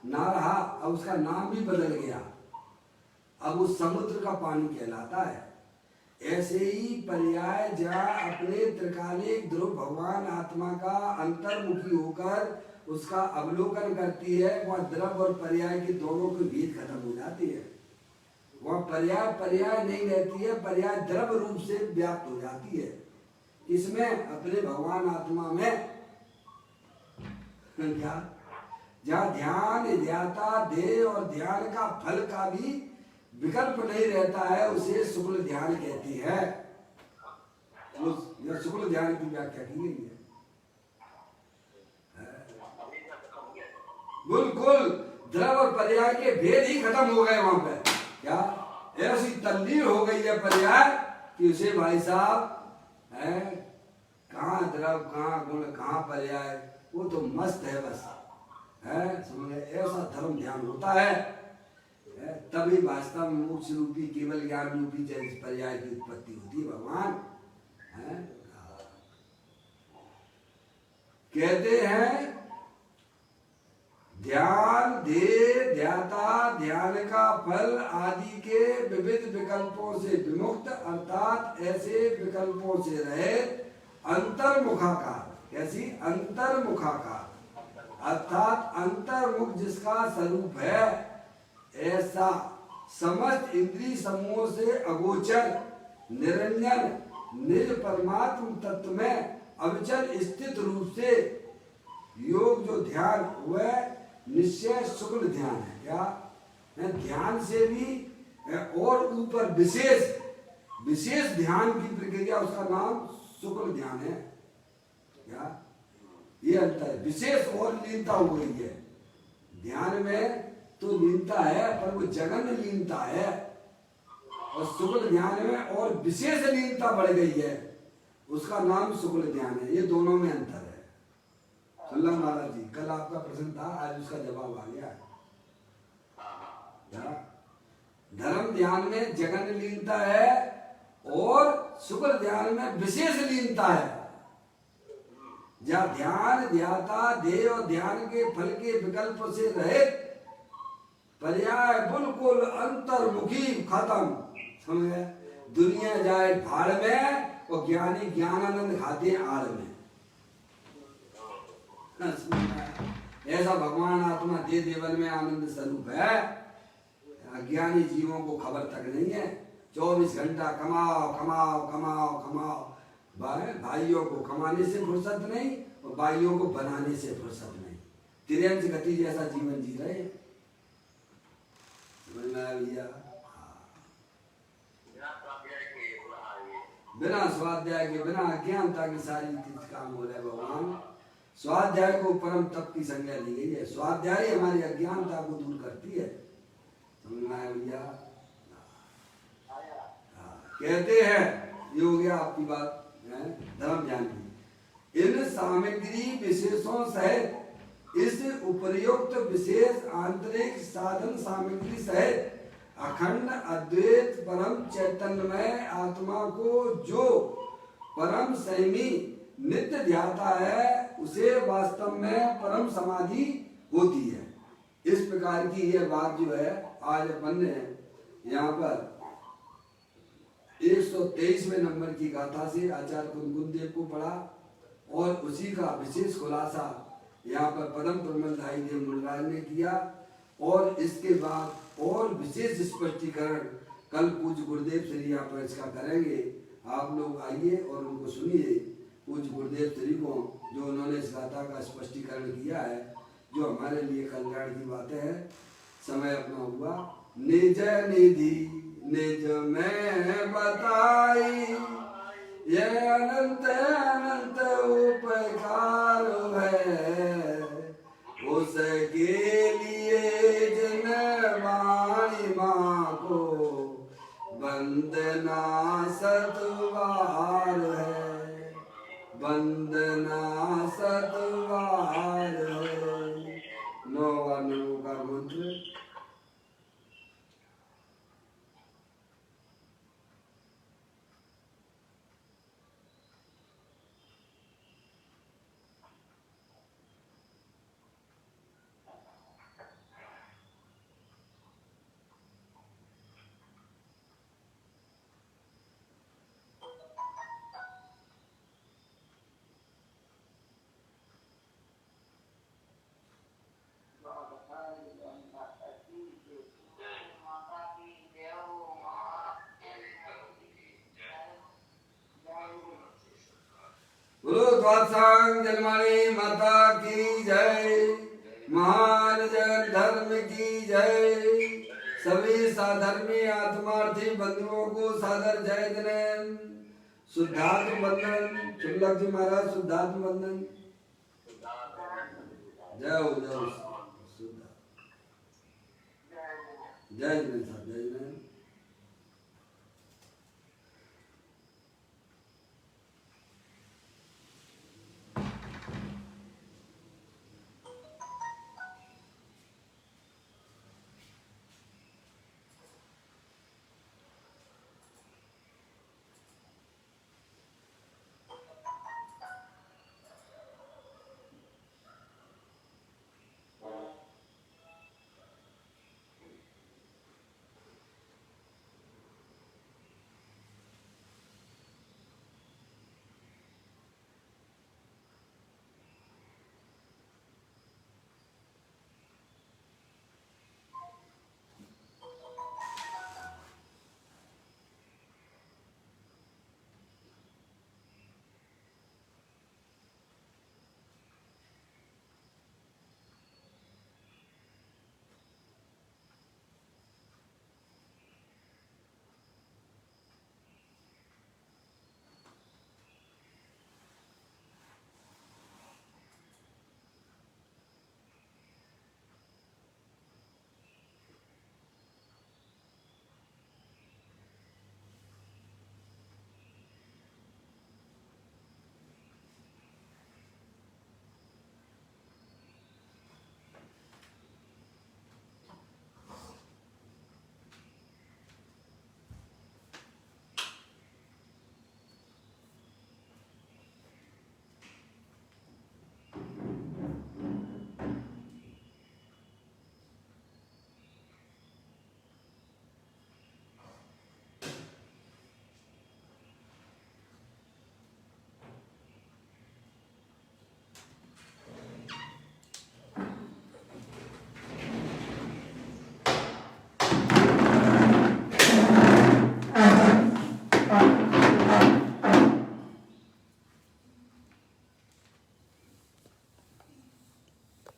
A: ना रहा, अब उसका नाम भी बदल गया, अब वो समुद्र का पानी कहलाता है। ऐसे ही पर्याय जहाँ अपने त्रिकालिक ध्रुव भगवान आत्मा का अंतर्मुखी होकर उसका अवलोकन करती है, वह द्रव और पर्याय की दोनों की भेद खत्म हो जाती है। वह पर्याय नहीं रहती है, पर्याय द्रव रूप से व्याप्त हो जाती है। इसमें अपने भगवान आत्मा में क्या, जहाँ ध्यान ध्याता देह और ध्यान का फल का भी विकल्प नहीं रहता है, उसे शुक्ल ध्यान कहते हैं। यह शुक्ल ध्यान की व्याख्या की गई है। बिल्कुल द्रव और पर्याय के भेद ही खत्म हो गए वहां पे। क्या ऐसी तल्लीन हो गई है पर्याय कि उसे भाई साहब है, कहाँ द्रव कहाँ गुण कहाँ पर्याय, वो तो मस्त है बस है, समझे? ऐसा धर्म ध्यान होता है, तभी वास्तव में मोक्ष रूपी केवल ज्ञान रूपी पर्याय की उत्पत्ति होती है। भगवान है कहते हैं ध्यान दे ध्याता ध्यान का फल आदि के विविध विकल्पों से विमुक्त, अर्थात ऐसे विकल्पों से रहित अंतर्मुखाकार। कैसी? अंतर्मुखाकार, अर्थात अंतर्मुख जिसका स्वरूप है, ऐसा समस्त इंद्रिय समूहों से अगोचर निरंजन निज परमात्म तत्व में अविचल स्थित रूप से योग जो ध्यान वह निश्चय शुक्ल ध्यान है। क्या? ध्यान से भी और ऊपर विशेष ध्यान की प्रक्रिया, उसका नाम शुक्ल ध्यान है। क्या? ये अंतर है, विशेष और लीनता हो गई है। ध्यान में तो लीनता है पर वो जगन लीनता है, और शुक्ल ध्यान में और विशेष लीनता बढ़ गई है, उसका नाम शुक्ल ध्यान है। ये दोनों में अंतर है। सुल्लम महाराज जी, कल आपका प्रश्न था, आज उसका जवाब आ गया। धर्म ध्यान में जगन लीनता है और शुक्ल ध्यान में विशेष लीनता है। जहाँ ध्यान ध्याता देह और ध्यान के फल के विकल्प से रहित पर्याय बिल्कुल अंतर्मुखी खत्म, समझे? दुनिया जाए भाड़ में और ज्ञानी ज्ञानानंद खाते हैं आड़ में। ऐसा भगवान आत्मा दे देवल में आनंद स्वरूप है, अज्ञानी जीवों को खबर तक नहीं है। 24 घंटा कमाओ कमाओ कमाओ कमाओ, भाइयों को कमाने से फुर्सत नहीं और भाइयों को बनाने से फुर्सत नहीं। तिरंज गति जैसा जीवन जी रहे। समझ में आया भैया? बिना स्वाध्याय के बिना अज्ञानता की सारी काम हो रहे भगवान। स्वाध्याय को परम तप की संज्ञा दी गई है। स्वाध्याय हमारी अज्ञानता को दूर करती है। समझ में आया भैया? कहते हैं ये हो गया आपकी बात है धर्म ज्ञान की। इन सामग्री विशेषों सहित इस उपर्युक्त विशेष आंतरिक साधन सामग्री सहित अखंड अद्वैत परम चैतन्यमय आत्मा को जो परम संयमी नित्य ध्याता है उसे वास्तव में परम समाधि होती है। इस प्रकार की यह बात जो है आज अपन ने यहाँ पर 123वें नंबर की गाथा से आचार्य कुंकुन देव को पढ़ा और उसी का विशेष खुलासा यहाँ पर परम प्रमलधारी देव मुनिराज ने किया। और इसके बाद और विशेष स्पष्टीकरण कल पूज्य गुरुदेव श्री यहाँ पर इसका करेंगे। आप लोग आइए और उनको सुनिए पूज्य गुरुदेव श्री को जो उन्होंने इस गाथा का स्पष्टीकरण किया है, जो हमारे लिए कल्याण की बातें हैं। समय अपना हुआ। निज निधि निज में बताई ये अनंत अनंत उपकार है, उसके लिए जिन वाणी माँ को वंदना सतवार है, वंदना सतवार है। 9 वर्णों का मंत्र। बोलो द्वादशांग जन्मानी माता की जय, महान जन धर्म की जय। सभी साधर्मी आत्मार्थी बंधुओं को सादर जय दिन। शुद्धात्म वंदन। चुल्लक जी महाराज शुद्धात्म वंदन। जय हो जय हो। जय जय जय जय।